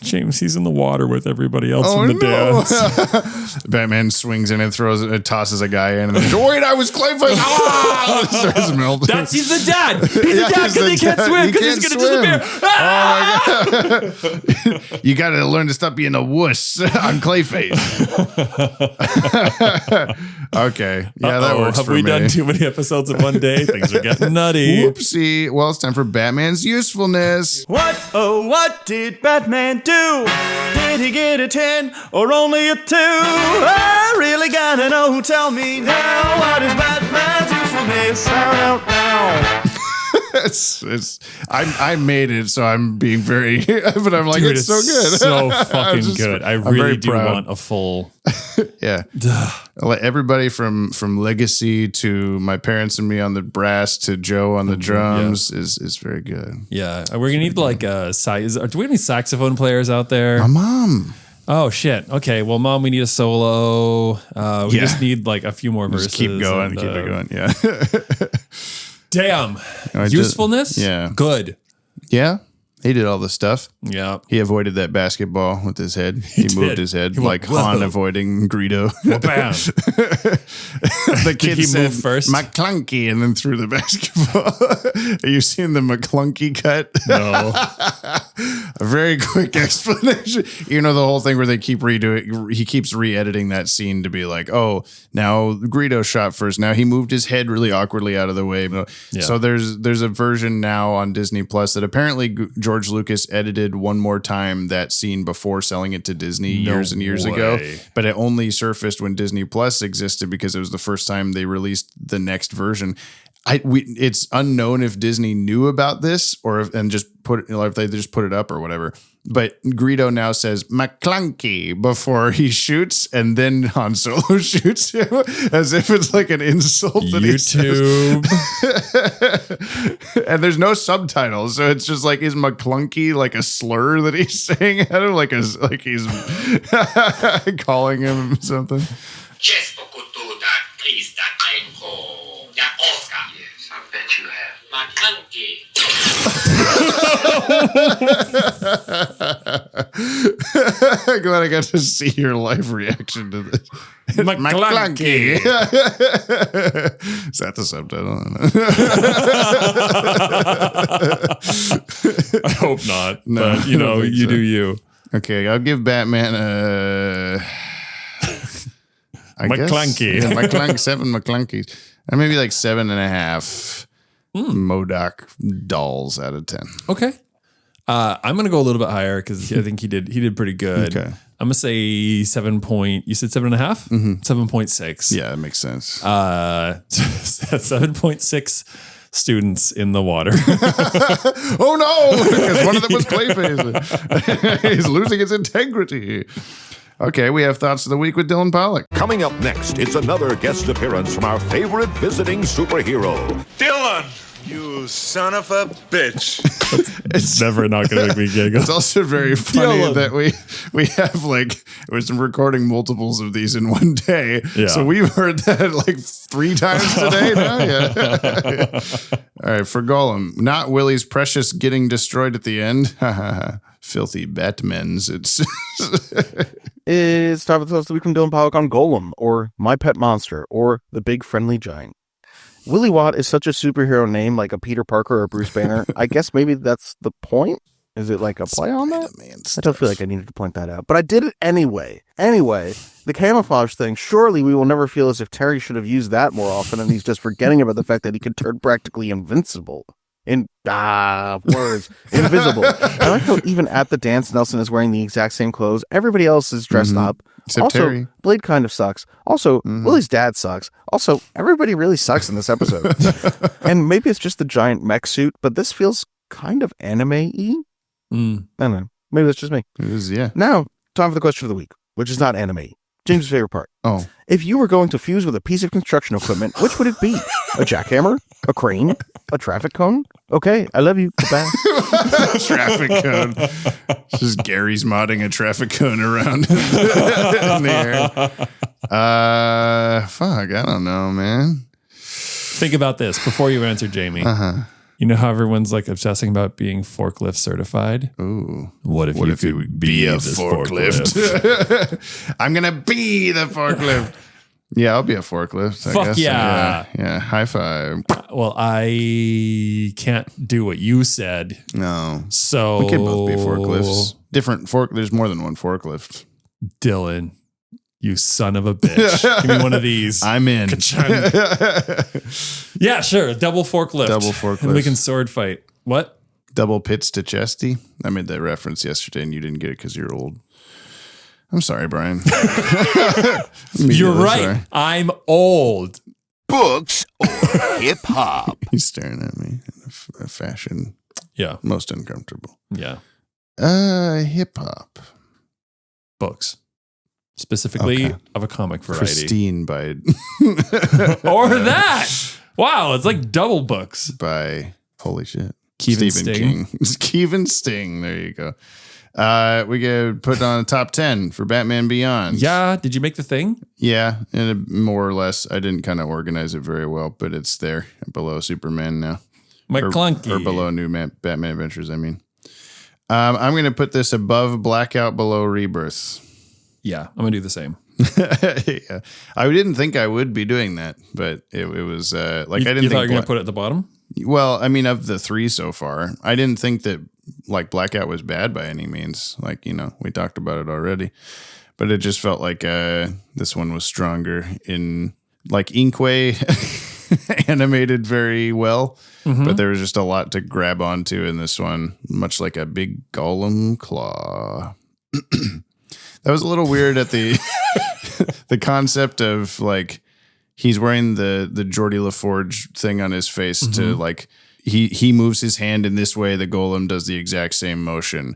James, he's in the water with everybody else in the dance. Batman swings in and tosses a guy in, and then wait, I was Clayface. Ah! Starts melting. He's the dad. He's the dad because he can't swim because he's going to disappear. Ah! Oh my god! You got to learn to stop being a wuss. I'm Clayface. Okay, yeah, that works. Have for we me. done too many episodes in one day? Things are getting nutty. Whoopsie. Well, it's time for Batman's usefulness. What did Batman do? Did he get a 10 or only a 2? I really gotta know. Tell me now. What is Batman's usefulness? Out now. I made it, so I'm being very, but I'm like, Dude, it's so good. So fucking good. I really do proud. want a full. Yeah. Everybody from Legacy to my parents and me on the brass to Joe on the drums is very good. Yeah. We're going to need like do we have any saxophone players out there? My mom. Oh shit. Okay. Well, Mom, we need a solo. We just need like a few more verses. Just keep going. Keep it going. Yeah. Damn. Usefulness? Yeah. Good. Yeah. He did all the stuff. Yeah. He avoided that basketball with his head. He moved his head like Han avoiding Greedo. Well, bam. The kid he said, move first? McClunky, and then threw the basketball. Are you seeing the McClunky cut? No. A very quick explanation. You know, the whole thing where they keep redoing, he keeps re-editing that scene to be like, oh, now Greedo shot first. Now he moved his head really awkwardly out of the way. Yeah. So there's a version now on Disney Plus that apparently George Lucas edited one more time that scene before selling it to Disney years and years ago. But it only surfaced when Disney Plus existed because it was the first time they released the next version. It's unknown if Disney knew about this or if they just put it up or whatever. But Greedo now says McClunky before he shoots, and then Han Solo shoots him as if it's like an insult. YouTube. And there's no subtitles, so it's just like, is McClunky like a slur that he's saying at him, like he's calling him something. Yes, I bet you have. Glad I got to see your live reaction to this. McClunky. Is that the subtitle? I hope not. No, but, you know, you do you. Okay, I'll give Batman a McClunky. McClunk, 7 McClunkies. And maybe like 7.5 Modoc dolls out of 10. Okay. I'm gonna go a little bit higher because I think he did pretty good. Okay. I'm gonna say 7 point. You said 7.5? 7.6. Yeah, that makes sense. 7.6 students in the water. Oh no! Because one of them was Clayface. He's losing his integrity. Okay, we have Thoughts of the Week with Dylan Pollock. Coming up next, it's another guest appearance from our favorite visiting superhero. Dylan, you son of a bitch. It's never not going to make me giggle. It's also very funny that we have we're recording multiples of these in one day. Yeah. So we've heard that like 3 times today now. Yeah. All right, for Golem, not Willie's precious getting destroyed at the end. Filthy Batmans. It's time for the Thoughts of the Week from Dylan Pollock on Golem, or My Pet Monster, or The Big Friendly Giant. Willie Watt is such a superhero name, like a Peter Parker or Bruce Banner. I guess maybe that's the point? Is it like a play on that? I don't feel like I needed to point that out, but I did it anyway. Anyway, the camouflage thing, surely we will never feel as if Terry should have used that more often, and he's just forgetting about the fact that he could turn practically invincible. Words. Invisible. I like how even at the dance, Nelson is wearing the exact same clothes. Everybody else is dressed up. Except also, Terry. Blade kind of sucks. Also, Willie's dad sucks. Also, everybody really sucks in this episode. And maybe it's just the giant mech suit, but this feels kind of anime-y. I don't know. Maybe that's just me. It is, yeah. Now, time for the question of the week, which is not anime. James' favorite part. Oh. If you were going to fuse with a piece of construction equipment, which would it be? A jackhammer? A crane? A traffic cone? Okay, I love you. Goodbye. Traffic cone. Just Gary's modding a traffic cone around in the air. Fuck, I don't know, man. Think about this before you answer, Jamie. You know how everyone's like obsessing about being forklift certified? Ooh. What if you could be a forklift? I'm going to be the forklift. Yeah, I'll be a forklift. I Fuck guess. yeah. Yeah, high five. Well, I can't do what you said. No. So we could both be forklifts. There's more than one forklift. Dylan, you son of a bitch. Give me one of these. I'm in. Yeah, sure. Double forklift. Double forklift. And we can sword fight. What? Double pits to chesty. I made that reference yesterday and you didn't get it because you're old. I'm sorry, Brian. You're right. Sorry. I'm old. Books or hip hop? He's staring at me in a fashion. Yeah. Most uncomfortable. Yeah. Hip hop. Books. Specifically of a comic variety. Christine by... or that. Wow, it's like double books. By, holy shit. Stephen Sting. King. Stephen Sting. There you go. We could put on a top 10 for Batman Beyond. Yeah. Did you make the thing? Yeah. And more or less, I didn't kind of organize it very well, but it's there below Superman now. McClunky. Or below New Batman Adventures, I mean. I'm going to put this above Blackout, below Rebirth. Yeah, I'm going to do the same. Yeah. I didn't think I would be doing that, but it was like I didn't think you thought you were going to put it at the bottom? Well, I mean, of the three so far, I didn't think that like Blackout was bad by any means. Like, you know, we talked about it already, but it just felt like this one was stronger in like Inkway animated very well, but there was just a lot to grab onto in this one, much like a big golem claw. That was a little weird at the the concept of like he's wearing the Geordie LaForge thing on his face to like he moves his hand in this way, the golem does the exact same motion.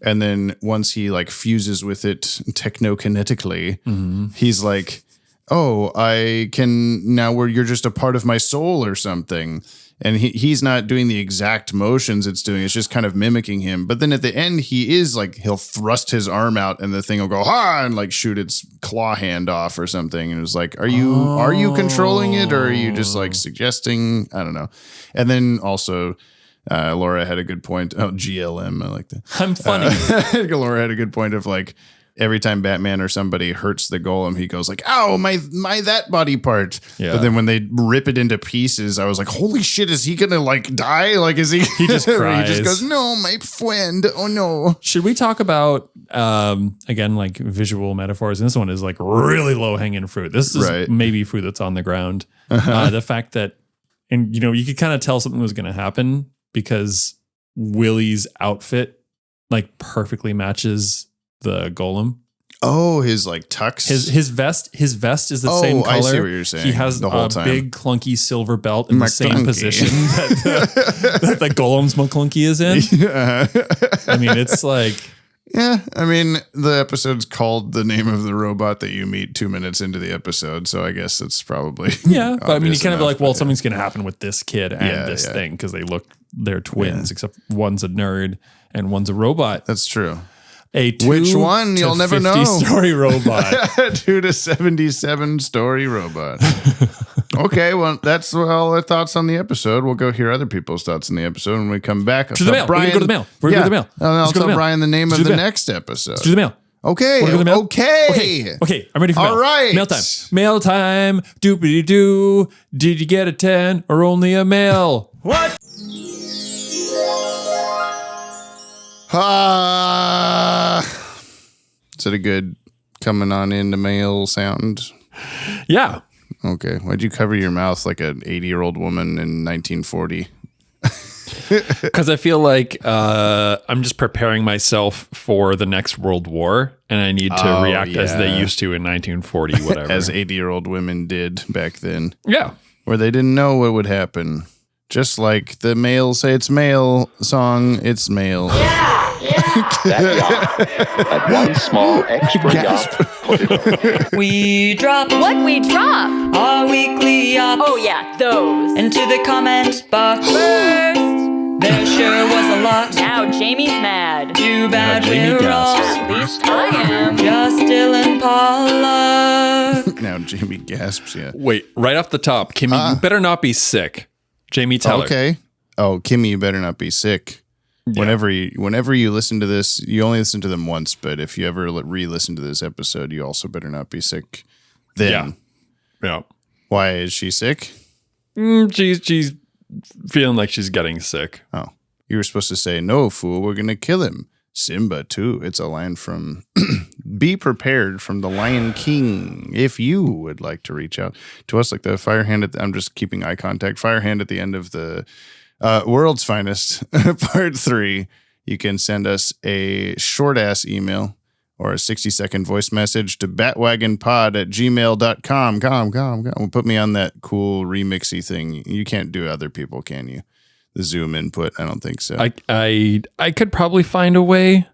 And then once he like fuses with it technokinetically, he's like, oh, I can now where you're just a part of my soul or something. And he's not doing the exact motions it's doing. It's just kind of mimicking him. But then at the end, he is like, he'll thrust his arm out and the thing will go, ha, and like shoot its claw hand off or something. And it was like, are you controlling it or are you just like suggesting? I don't know. And then also, Laura had a good point. Oh, GLM. I like that. I'm funny. Laura had a good point of like, every time Batman or somebody hurts the golem, he goes like, ow, my that body part. Yeah. But then when they rip it into pieces, I was like, holy shit, is he gonna like die? Like, is he? He just cries. He just goes, no, my friend. Oh no. Should we talk about again like visual metaphors? And this one is like really low hanging fruit. This is maybe fruit that's on the ground. The fact that, and you know, you could kind of tell something was going to happen because Willie's outfit like perfectly matches the golem. Oh, his like tux. His vest is the same color. I see what you're saying. He has the whole a time. Big clunky silver belt in the same position that the golem's McClunky is in. Yeah. I mean, it's like, yeah. I mean, the episode's called the name of the robot that you meet 2 minutes into the episode, so I guess it's probably yeah. But I mean, you kind of like, well, something's going to happen with this kid and this thing because they're twins, except one's a nerd and one's a robot. That's true. Which one? You'll never know. 50-story robot. 2 to 77-story robot. Okay, well, that's all our thoughts on the episode. We'll go hear other people's thoughts on the episode when we come back. To the mail. We're going to go to the mail. We're going to go to the mail. And I'll tell Brian the name of the next episode. Let's do the mail. Okay. Okay. I'm ready for mail. All right. Mail time. Mail time. Doopity-doo. Did you get a 10 or only a mail? What? Is it a good coming on into mail sound? Yeah. Okay. Why'd you cover your mouth like an 80-year-old woman in 1940? Because I feel like I'm just preparing myself for the next World War, and I need to react as they used to in 1940, whatever. As 80-year-old women did back then. Yeah. Where they didn't know what would happen. Just like the male say it's male song, it's male. Yeah. That yacht had one small extra yacht put it on. We drop What we drop? our weekly yachts Oh yeah, those. into the comment box first. There sure was a lot. Now Jamie's mad. Too bad Jamie we're gasps. all At least I am. just Dylan Pollock. Now Jamie gasps, yeah. Wait, right off the top, Kimmy, you better not be sick. Jamie, tell her. Okay. Oh, Kimmy, you better not be sick. Yeah. Whenever you listen to this, you only listen to them once, but if you ever re-listen to this episode, you also better not be sick. Then, Yeah. why is she sick? She's feeling like she's getting sick. Oh, you were supposed to say, "No, fool, we're gonna kill him." Simba too. It's a line from "Be Prepared" from The Lion King. If you would like to reach out to us, like the fire hand I'm just keeping eye contact. Fire hand at the end of the World's Finest Part 3. You can send us a short ass email or a 60-second voice message to batwagonpod@gmail.com. Well, put me on that cool remixy thing. You can't do other people, can you? The Zoom input. I don't think so. I could probably find a way,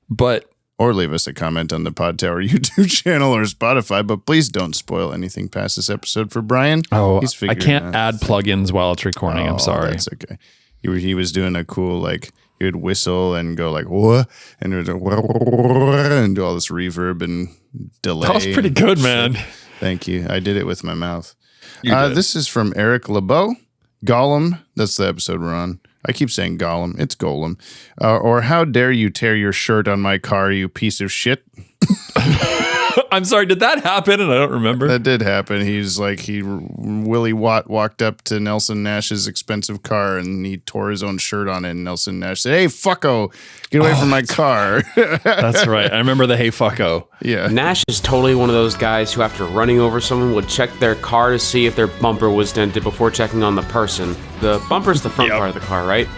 but or leave us a comment on the Pod Tower YouTube channel or Spotify, but please don't spoil anything past this episode for Brian. I figuring can't out. add plugins while it's recording. I'm sorry. That's okay. He was doing a cool, like, he would whistle and go like, what? And it would and do all this reverb and delay. That was pretty good, man. Thank you. I did it with my mouth. You did. This is from Eric LeBeau. Golem. That's the episode we're on. I keep saying Golem. It's Golem. Or how dare you tear your shirt on my car, you piece of shit. I'm sorry, did that happen? And I don't remember. That did happen. Willie Watt walked up to Nelson Nash's expensive car and he tore his own shirt on it. And Nelson Nash said, "Hey, fucko, get away from my car." That's right. I remember the "Hey, fucko." Yeah. Nash is totally one of those guys who, after running over someone, would check their car to see if their bumper was dented before checking on the person. The bumper's the front part of the car, right?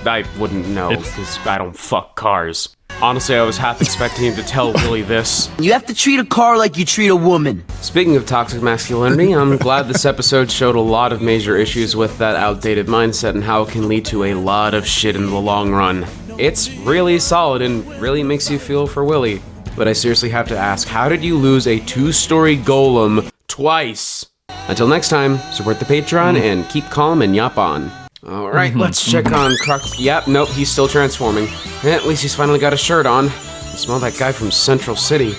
I wouldn't know because I don't fuck cars. Honestly, I was half expecting him to tell Willie this. You have to treat a car like you treat a woman. Speaking of toxic masculinity, I'm glad this episode showed a lot of major issues with that outdated mindset and how it can lead to a lot of shit in the long run. It's really solid and really makes you feel for Willie. But I seriously have to ask, how did you lose a 2-story golem twice? Until next time, support the Patreon and keep calm and yop on. All right, let's check on Crux. Yep, nope, he's still transforming. At least he's finally got a shirt on. You smell that guy from Central City.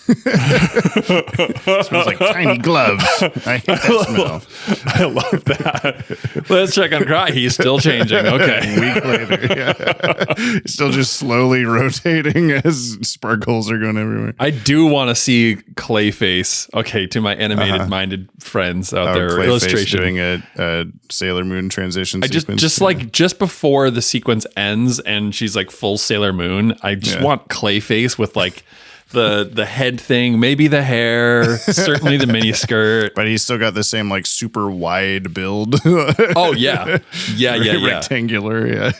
Smells like tiny gloves. I hate that smell. I love that. Let's check on Cry. He's still changing. Okay. A week later, yeah. He's still just slowly rotating as sparkles are going everywhere. I do want to see Clayface. Okay, to my animated-minded friends out there. Clayface Illustration doing a Sailor Moon transition sequence. Just before the sequence ends and she's like full Sailor Moon, I just want Clayface with like the head thing, maybe the hair, certainly the mini skirt. But he's still got the same like super wide build. Oh yeah. Rectangular, yeah.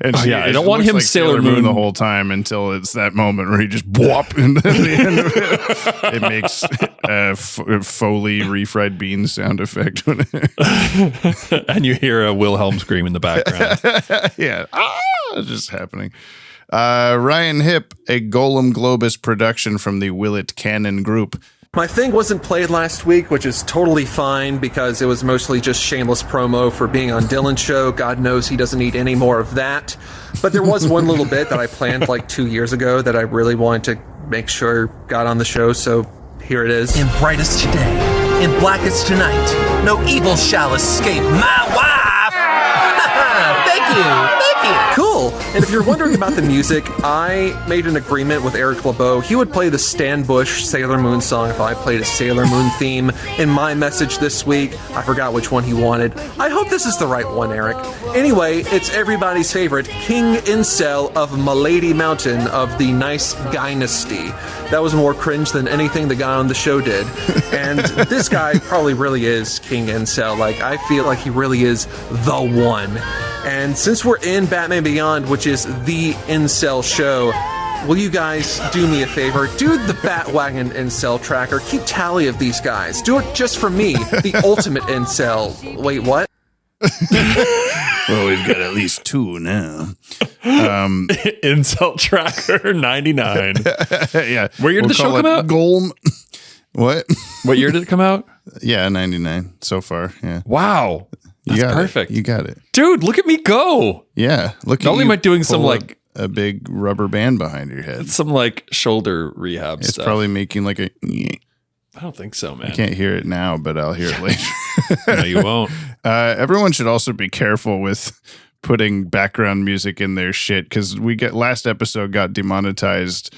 And I don't want him like Sailor Moon the whole time until it's that moment where he just whop into the end of it. It makes Foley refried beans sound effect. And you hear a Wilhelm scream in the background. Yeah. It's just happening. Ryan Hipp, a Golem Globus production from the Willett Cannon Group. My thing wasn't played last week, which is totally fine because it was mostly just shameless promo for being on Dylan's show. God knows he doesn't need any more of that. But there was one little bit that I planned like 2 years ago that I really wanted to make sure got on the show, so here it is. In brightest today, in blackest tonight, no evil shall escape my wife! Thank you! Cool! And if you're wondering about the music, I made an agreement with Eric LeBeau. He would play the Stan Bush Sailor Moon song if I played a Sailor Moon theme in my message this week. I forgot which one he wanted. I hope this is the right one, Eric. Anyway, it's everybody's favorite, King Incel of Milady Mountain of the Nice Dynasty. That was more cringe than anything the guy on the show did. And this guy probably really is King Incel. Like, I feel like he really is the one. And since we're in Batman Beyond, which is the Incel show, will you guys do me a favor? Do the Bat-Wagon Incel tracker. Keep tally of these guys. Do it just for me, the ultimate Incel. Wait, what? Well, we've got at least 2 now. Insult Tracker 99. Yeah. What year did the show come out? Golem. What? What year did it come out? Yeah, 99 so far. Yeah. Wow. That's perfect. You got it. Dude, look at me go. Yeah. Look Not at only am I doing some like a big rubber band behind your head. some like shoulder rehab It's stuff. probably making like a. I don't think so, man. I can't hear it now, but I'll hear it later. No, you won't. Everyone should also be careful with putting background music in their shit because last episode got demonetized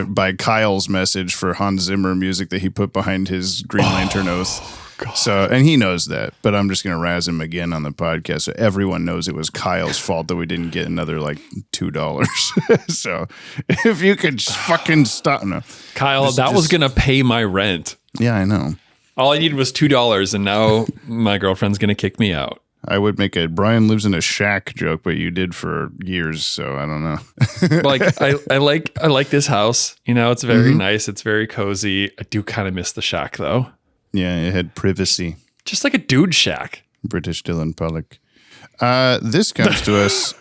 by Kyle's message for Hans Zimmer music that he put behind his Green Lantern oath. God. So, and he knows that, but I'm just going to razz him again on the podcast so everyone knows it was Kyle's fault that we didn't get another like $2. So if you could fucking stop. No. Kyle, that was going to pay my rent. Yeah, I know. All I needed was $2 and now my girlfriend's going to kick me out. I would make a Brian lives in a shack joke, but you did for years, so I don't know. Like I like this house. You know, it's very nice. It's very cozy. I do kind of miss the shack though. Yeah, it had privacy. Just like a dude shack. British Dylan Pollock. This comes to us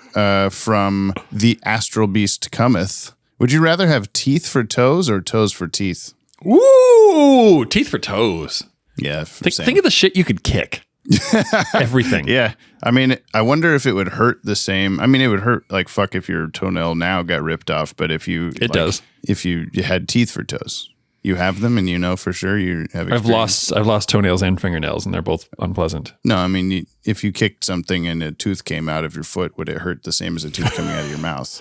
from The Astral Beast Cometh. Would you rather have teeth for toes or toes for teeth? Ooh, teeth for toes. Yeah. Think of the shit you could kick. Everything. Yeah. I mean, I wonder if it would hurt the same. I mean, it would hurt like fuck if your toenail now got ripped off, but if you does. If you had teeth for toes. You have them, and you know for sure you have experience. I've lost toenails and fingernails, and they're both unpleasant. No, I mean, if you kicked something and a tooth came out of your foot, would it hurt the same as a tooth coming out of your mouth?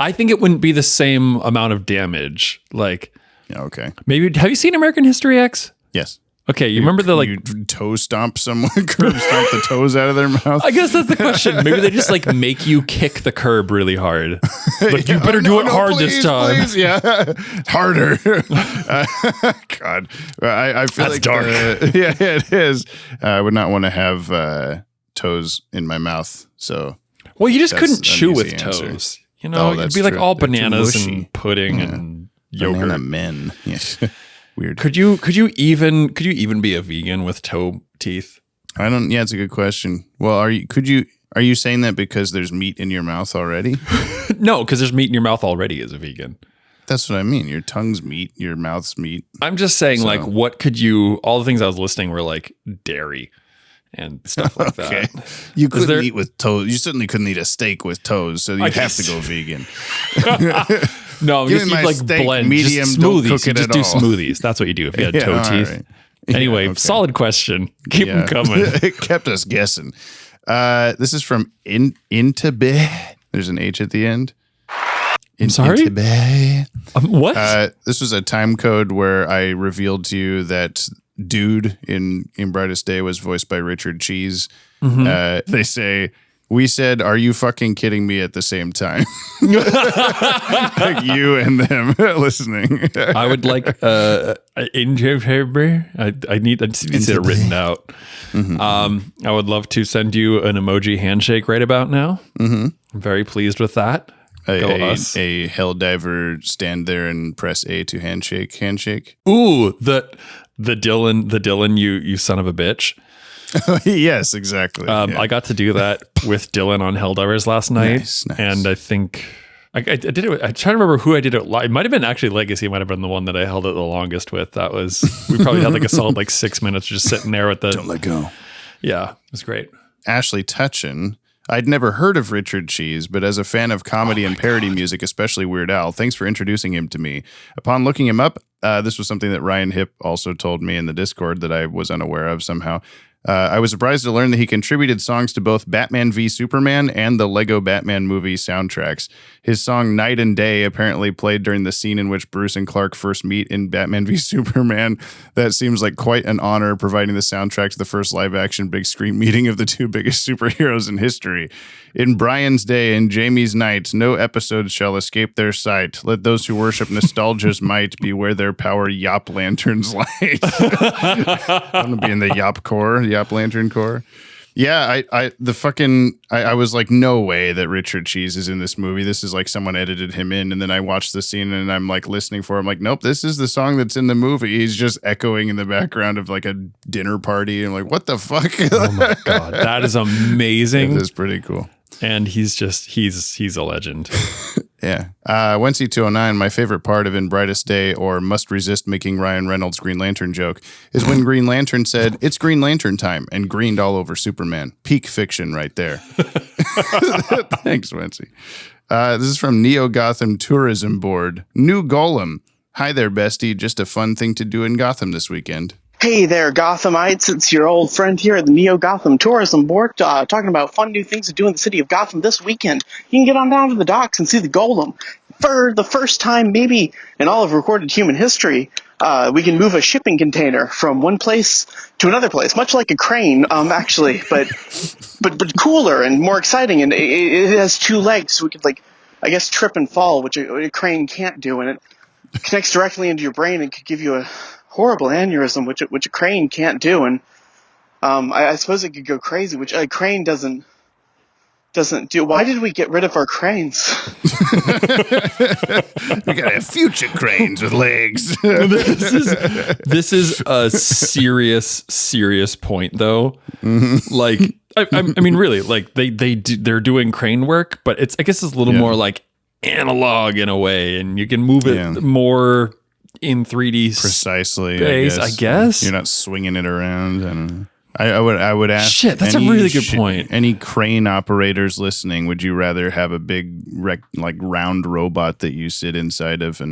I think it wouldn't be the same amount of damage. Like, yeah, okay. Maybe have you seen American History X? Yes. Okay, you remember the like you toe stomp someone, curb stomp the toes out of their mouth? I guess that's the question. Maybe they just like make you kick the curb really hard. Like you better do it hard please, this time. Please. Yeah, harder. God, I feel that's like dark. Yeah, it is. I would not want to have toes in my mouth. So, well, you just couldn't chew with toes. You know, it'd be like all bananas and pudding and yogurt. Banana men. Yes. Weird. Could you even be a vegan with toe teeth? I don't. Yeah, it's a good question. Well, are you saying that because there's meat in your mouth already? No, because there's meat in your mouth already as a vegan. That's what I mean. Your tongue's meat, your mouth's meat. I'm just saying, like, what could you? All the things I was listing were like dairy and stuff like that. You couldn't eat with toes. You certainly couldn't eat a steak with toes, so you'd have to go vegan. No, Give just me my like steak blend medium, just don't smoothies. cook it You just at do all. smoothies. That's what you do if you had toe teeth. Right. Anyway, Yeah, okay. solid question. Keep them coming. It kept us guessing. This is from Intabe. There's an H at the end. I'm sorry? Intabe. What? This was a time code where I revealed to you that dude in Brightest Day was voiced by Richard Cheese. They say, we said, are you fucking kidding me at the same time? Like you and them listening. I would like I need to see it written out. I would love to send you an emoji handshake right about now. I'm very pleased with that. A helldiver stand there and press A to handshake. Ooh, the Dylan, you son of a bitch. Yes, exactly. I got to do that with Dylan on Helldivers last night. Nice. And I think I did it. I'm trying to remember who I did it. It might have been actually Legacy. Might have been the one that I held it the longest with. That was, we probably had like a solid like 6 minutes just sitting there with the. Don't let go. Yeah, it was great. Ashley Tutchin. I'd never heard of Richard Cheese, but as a fan of comedy and parody music, especially Weird Al, thanks for introducing him to me. Upon looking him up, this was something that Ryan Hipp also told me in the Discord that I was unaware of somehow. I was surprised to learn that he contributed songs to both Batman v Superman and the Lego Batman movie soundtracks. His song Night and Day apparently played during the scene in which Bruce and Clark first meet in Batman v Superman. That seems like quite an honor, providing the soundtrack to the first live-action big screen meeting of the two biggest superheroes in history. In Brian's day and Jamie's night, no episodes shall escape their sight. Let those who worship nostalgia's might beware their power Yop Lantern's light. I'm going to be in the Yop Corps, Yop Lantern Corps. Yeah, I was like, no way that Richard Cheese is in this movie. This is like someone edited him in, and then I watched the scene and I'm like listening for him. Like, nope, this is the song that's in the movie. He's just echoing in the background of like a dinner party. And like, what the fuck? Oh my God, that is amazing. It is pretty cool. And he's a legend. Yeah. Wency 209, my favorite part of In Brightest Day or Must Resist Making Ryan Reynolds Green Lantern joke is when Green Lantern said, "It's Green Lantern time," and greened all over Superman. Peak fiction right there. Thanks, Wency. This is from Neo Gotham Tourism Board. New Golem. Hi there, bestie. Just a fun thing to do in Gotham this weekend. Hey there, Gothamites. It's your old friend here at the Neo Gotham Tourism Board talking about fun new things to do in the city of Gotham this weekend. You can get on down to the docks and see the Golem. For the first time, maybe in all of recorded human history, we can move a shipping container from one place to another place, much like a crane, actually, but cooler and more exciting. And it has two legs, so we could, like, I guess, trip and fall, which a crane can't do, and it connects directly into your brain and could give you a horrible aneurysm, which a crane can't do, and I suppose it could go crazy, which a crane doesn't do. Why did we get rid of our cranes? We gotta have future cranes with legs. This is a serious point, though. Mm-hmm. Like, I mean, really, like they're doing crane work, but I guess it's a little more like analog in a way, and you can move it more in 3D precisely space, I guess. You're not swinging it around. And I would ask, shit, that's a really good point. Any crane operators listening, would you rather have a big like round robot that you sit inside of,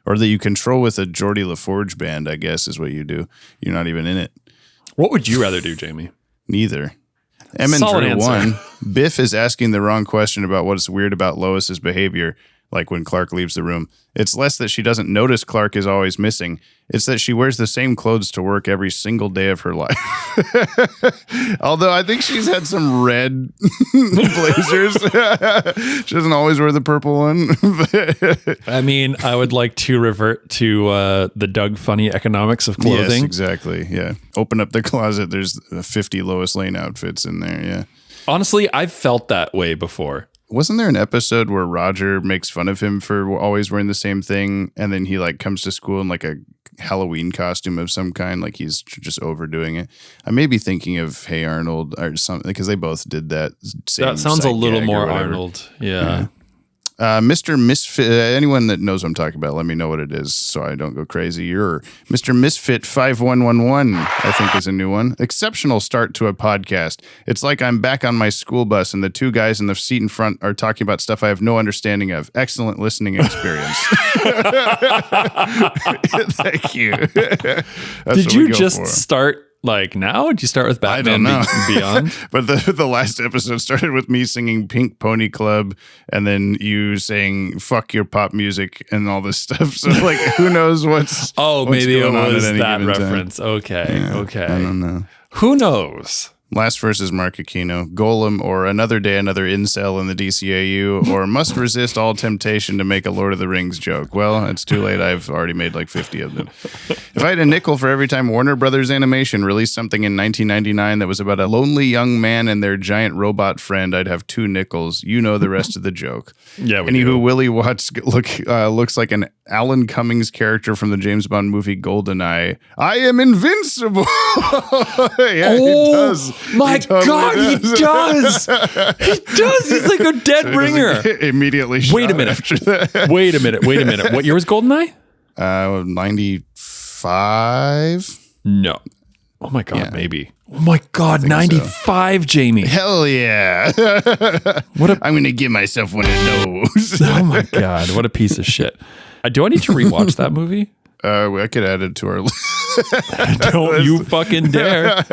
or that you control with a Geordie LaForge band? I guess is what you do. You're not even in it. What would you rather do, Jamie? Neither. Emmons1, Biff is asking the wrong question about what's weird about Lois's behavior. Like when Clark leaves the room. It's less that she doesn't notice Clark is always missing. It's that she wears the same clothes to work every single day of her life. Although I think she's had some red blazers. She doesn't always wear the purple one. I mean, I would like to revert to the Doug Funny economics of clothing. Yes, exactly. Yeah. Open up the closet. There's 50 Lois Lane outfits in there. Yeah. Honestly, I've felt that way before. Wasn't there an episode where Roger makes fun of him for always wearing the same thing, and then he like comes to school in like a Halloween costume of some kind, like he's just overdoing it? I may be thinking of Hey Arnold or something, because they both did that. That sounds a little more Arnold. Yeah. Mr. Misfit, anyone that knows what I'm talking about, let me know what it is so I don't go crazy. You're Mr. Misfit 5111, I think is a new one. Exceptional start to a podcast. It's like I'm back on my school bus and the two guys in the seat in front are talking about stuff I have no understanding of. Excellent listening experience. Thank you. Did you just start like now? Did you start with Batman Beyond? But the last episode started with me singing Pink Pony Club and then you saying fuck your pop music and all this stuff. So like, who knows what's maybe going it was on at that any given reference. time. Okay. I don't know. Who knows? Last verse is Mark Aquino, Golem, or Another Day, Another Incel in the DCAU, or Must Resist All Temptation to make a Lord of the Rings joke. Well, it's too late. I've already made like 50 of them. If I had a nickel for every time Warner Brothers Animation released something in 1999 that was about a lonely young man and their giant robot friend, I'd have 2 nickels. You know the rest of the joke. Yeah, Anywho, Willie Watt looks like an Alan Cummings character from the James Bond movie GoldenEye. I am invincible. Yeah, he does. My God, he does. He does. He's like a dead ringer. Immediately shot Wait a minute. after that. Wait a minute. What year was GoldenEye? 95? No. Oh my God, maybe. Oh my God, 95, so. Jamie. Hell yeah. I'm going to give myself one of those. Oh my God, what a piece of shit. Do I need to rewatch that movie? I could add it to our list. Don't you fucking dare.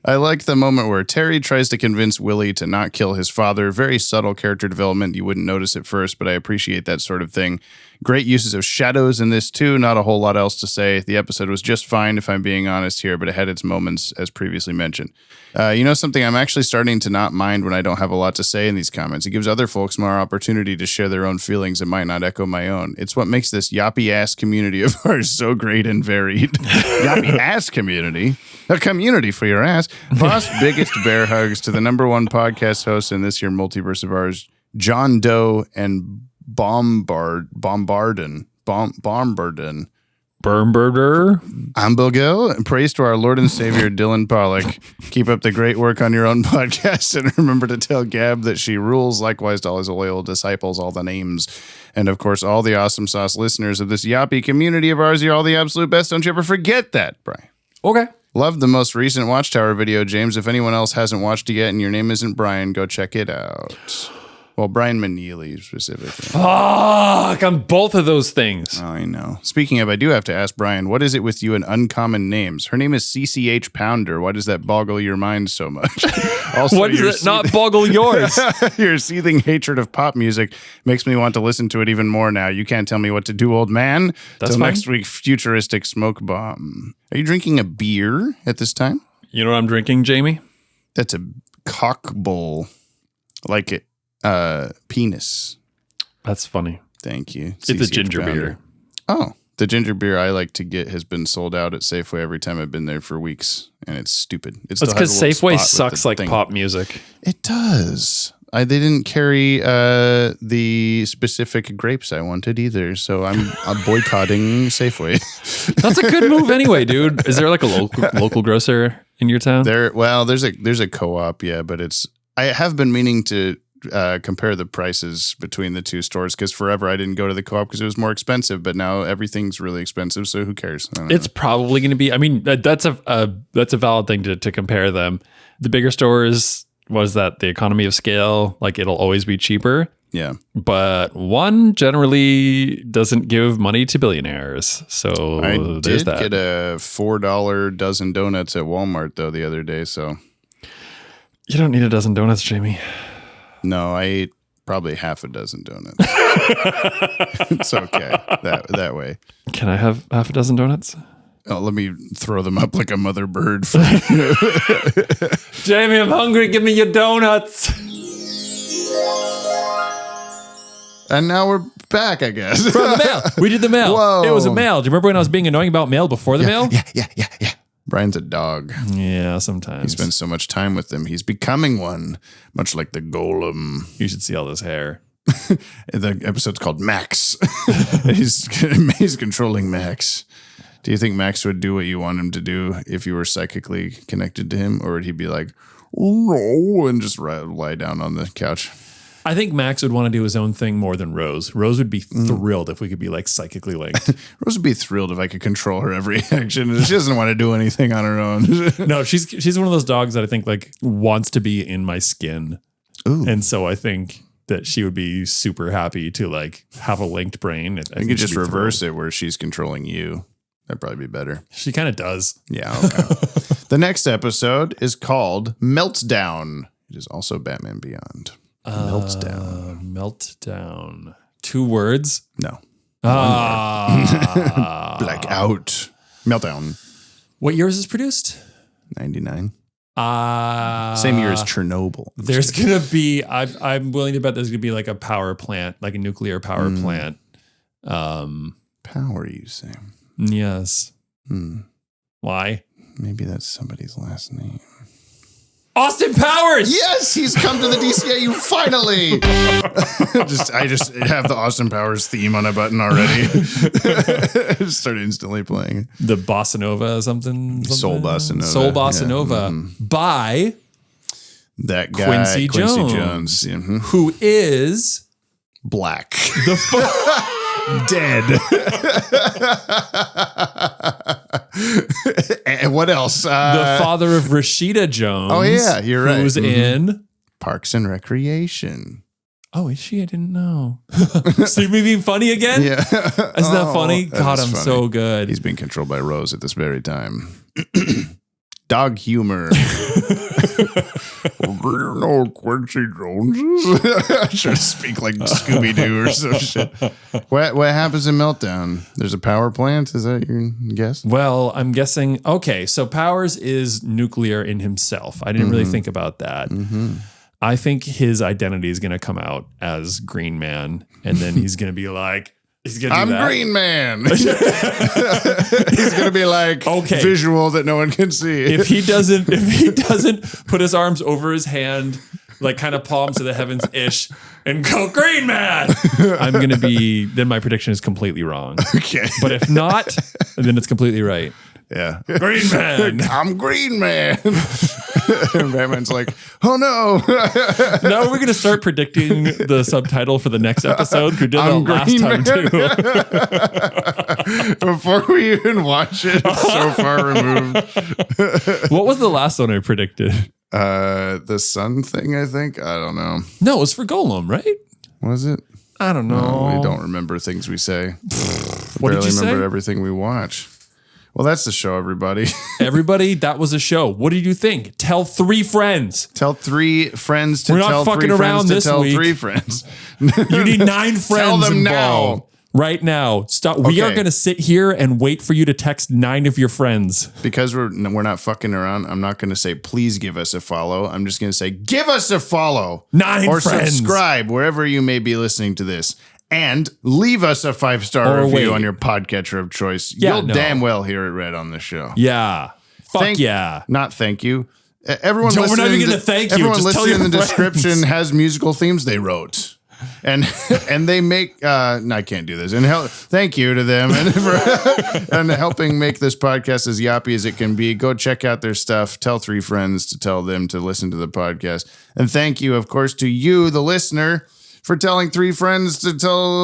I like the moment where Terry tries to convince Willie to not kill his father. Very subtle character development. You wouldn't notice at first, but I appreciate that sort of thing. Great uses of shadows in this too. Not a whole lot else to say. The episode was just fine, if I'm being honest here, but it had its moments, as previously mentioned. You know something? I'm actually starting to not mind when I don't have a lot to say in these comments. It gives other folks more opportunity to share their own feelings that might not echo my own. It's what makes this Yoppie-ass community of ours so great and varied. Yoppie-ass community? A community for your ass. Boss, biggest bear hugs to the #1 podcast host in this here multiverse of ours, John Doe and Bombardin. Burmberger. Ambilgo. Praise to our Lord and Savior, Dylan Pollock. Keep up the great work on your own podcast, and remember to tell Gab that she rules. Likewise to all his loyal disciples, all the names. And of course, all the awesome sauce listeners of this Yoppie community of ours. You're all the absolute best. Don't you ever forget that, Brian. Okay. Loved the most recent Watchtower video, James. If anyone else hasn't watched it yet and your name isn't Brian, go check it out. Well, Brian Maneely specifically. Fuck, I'm both of those things. Oh, I know. Speaking of, I do have to ask Brian, what is it with you and uncommon names? Her name is CCH Pounder. Why does that boggle your mind so much? Also, what does it not boggle yours? Your seething hatred of pop music makes me want to listen to it even more now. You can't tell me what to do, old man. That's Till fine. next week, futuristic smoke bomb. Are you drinking a beer at this time? You know what I'm drinking, Jamie? That's a cock bowl. Like it. Penis. That's funny. Thank you. It's a ginger beer. Oh, the ginger beer I like to get has been sold out at Safeway every time I've been there for weeks, and it's stupid. That's because Safeway sucks like pop music. It does. They didn't carry the specific grapes I wanted either, so I'm boycotting Safeway. That's a good move anyway, dude. Is there like a local grocer in your town? There's a co-op, yeah, but I have been meaning to compare the prices between the two stores because forever I didn't go to the co-op because it was more expensive, but now everything's really expensive, so who cares? It's probably going to be. I mean, that's a valid thing to compare them. The bigger stores was that the economy of scale, like it'll always be cheaper. Yeah, but one generally doesn't give money to billionaires, so I there's did that. get a $4 dozen donuts at Walmart though the other day, so. You don't need a dozen donuts, Jamie. No, I ate probably half a dozen donuts. It's okay that way. Can I have half a dozen donuts? Oh, let me throw them up like a mother bird for you. Jamie, I'm hungry. Give me your donuts. And now we're back, I guess. From the mail. We did the mail. Whoa. It was a mail. Do you remember when I was being annoying about mail before the mail? Yeah. Brian's a dog. Yeah, sometimes. He spends so much time with them. He's becoming one, much like the Golem. You should see all this hair. The episode's called Max. He's controlling Max. Do you think Max would do what you want him to do if you were psychically connected to him? Or would he be like, oh, no, and just lie down on the couch? I think Max would want to do his own thing more than Rose. Rose would be thrilled if we could be like psychically linked. Rose would be thrilled if I could control her every action. She doesn't want to do anything on her own. No, she's one of those dogs that I think like wants to be in my skin. Ooh. And so I think that she would be super happy to like have a linked brain. I could just reverse it where she's controlling you. That'd probably be better. She kind of does. Yeah. Okay. The next episode is called Meltdown. It is also Batman Beyond. Meltdown. 2 words? No. Blackout. Meltdown. What year is this produced? 99. Same year as Chernobyl. There's going to be, I'm willing to bet there's going to be like a power plant, like a nuclear power plant. Power, you say? Yes. Why? Maybe that's somebody's last name. Austin Powers! Yes, he's come to the DCAU finally. I just have the Austin Powers theme on a button already. Start instantly playing the Bossa Nova something. Soul Bossa Nova. Soul Bossa Nova by that guy Quincy Jones. Who is black. Dead. And what else? The father of Rashida Jones. Oh yeah, you're right. Who's in Parks and Recreation. Oh, is she? I didn't know. See me being funny again? Yeah. Isn't that funny? God, I'm so good. He's being controlled by Rose at this very time. dog humor. Do you know Quincy Jones? I try to speak like Scooby-Doo or some shit. What happens in Meltdown? There's a power plant? Is that your guess? Well, I'm guessing. Okay, so Powers is nuclear in himself. I didn't really think about that. I think his identity is going to come out as Green Man, and then he's going to be like, I'm Green Man. He's going to be like visual that no one can see. If he doesn't put his arms over his hand, like kind of palms to the heavens ish, and go Green Man, I'm going to be. Then my prediction is completely wrong. Okay, but if not, then it's completely right. Yeah, Green Man. I'm Green Man. And Batman's like, oh no. Now we're going to start predicting the subtitle for the next episode. We did that last time too. Before we even watch it, it's so far removed. What was the last one I predicted? The sun thing, I think. I don't know. No, it was for Golem, right? Was it? I don't know. No, we don't remember things we say. What did you remember say? Everything we watch. Well, that's the show, everybody. Everybody, that was a show. What did you think? Tell 3 friends. Tell 3 friends to We're not tell fucking 3 around friends to this tell week. 3 friends. You need 9 friends Tell them involved. now. Right now. Stop. We are going to sit here and wait for you to text 9 of your friends. Because we're not fucking around, I'm not going to say, please give us a follow. I'm just going to say, give us a follow. 9 or friends. Subscribe wherever you may be listening to this. And leave us a 5-star review on your podcatcher of choice. Yeah, You'll damn well hear it read on the show. Yeah. Yeah. Not thank you. Everyone We're not listening even going to thank you. Everyone Just tell listening in your the friends. description has musical themes they wrote. And they make no, I can't do this. And thank you to them and for and helping make this podcast as yappy as it can be. Go check out their stuff. Tell 3 friends to tell them to listen to the podcast. And thank you, of course, to you, the listener, for telling 3 friends to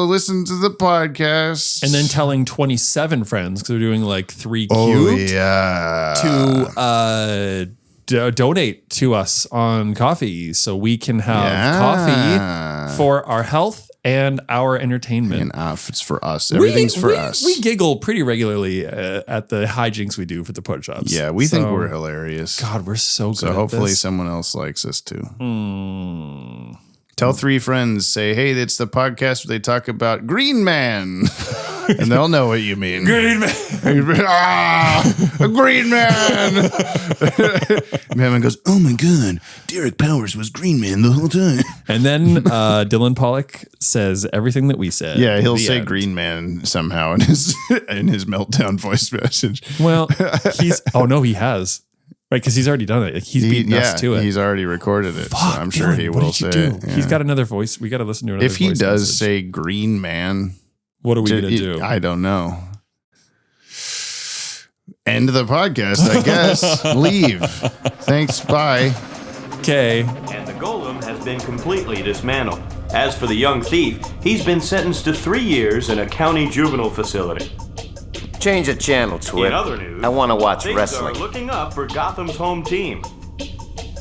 listen to the podcast. And then telling 27 friends, because we're doing like 3 cubed. Oh, yeah. To donate to us on coffee so we can have coffee for our health and our entertainment. And it's for us. Everything's for us. We giggle pretty regularly at the hijinks we do for the push-ups. Yeah, we think we're hilarious. God, we're so good So at hopefully this. someone else likes us too. Tell 3 friends, say, hey, it's the podcast where they talk about Green Man. And they'll know what you mean. Green Man. A Green Man. Batman goes, oh my God, Derek Powers was Green Man the whole time. And then Dylan Pollock says everything that we said. Yeah, he'll The say end. Green Man somehow in his Meltdown voice message. Well, he has. Right, because he's already done it. Like, he's beaten us to it. He's already recorded it. So I'm sure he will say it. Yeah. He's got another voice. We got to listen to another voice. If he does message. say Green Man, what are we going to do? I don't know. End of the podcast, I guess. Leave. Thanks. Bye. Okay. And the Golem has been completely dismantled. As for the young thief, he's been sentenced to 3 years in a county juvenile facility. Change the channel, Twit. In other news, I want to watch things wrestling. are looking up for Gotham's home team.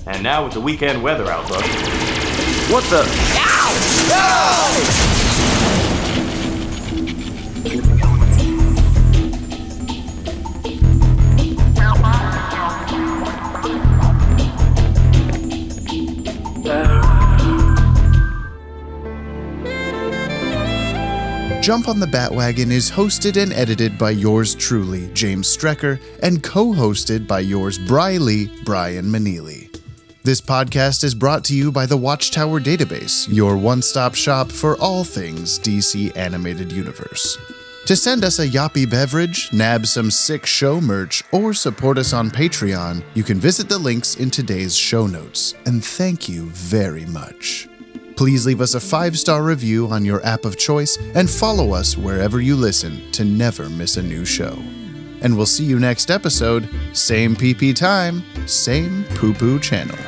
And now with the weekend weather outlook. What the? Ow! Jump on the Bat-Wagon is hosted and edited by yours truly, James Strecker, and co-hosted by yours Briley, Brian Maneely. This podcast is brought to you by the Watchtower Database, your one-stop shop for all things DC Animated Universe. To send us a Yoppie beverage, nab some sick show merch, or support us on Patreon, you can visit the links in today's show notes. And thank you very much. Please leave us a 5-star review on your app of choice and follow us wherever you listen to never miss a new show. And we'll see you next episode, same PP time, same poo-poo channel.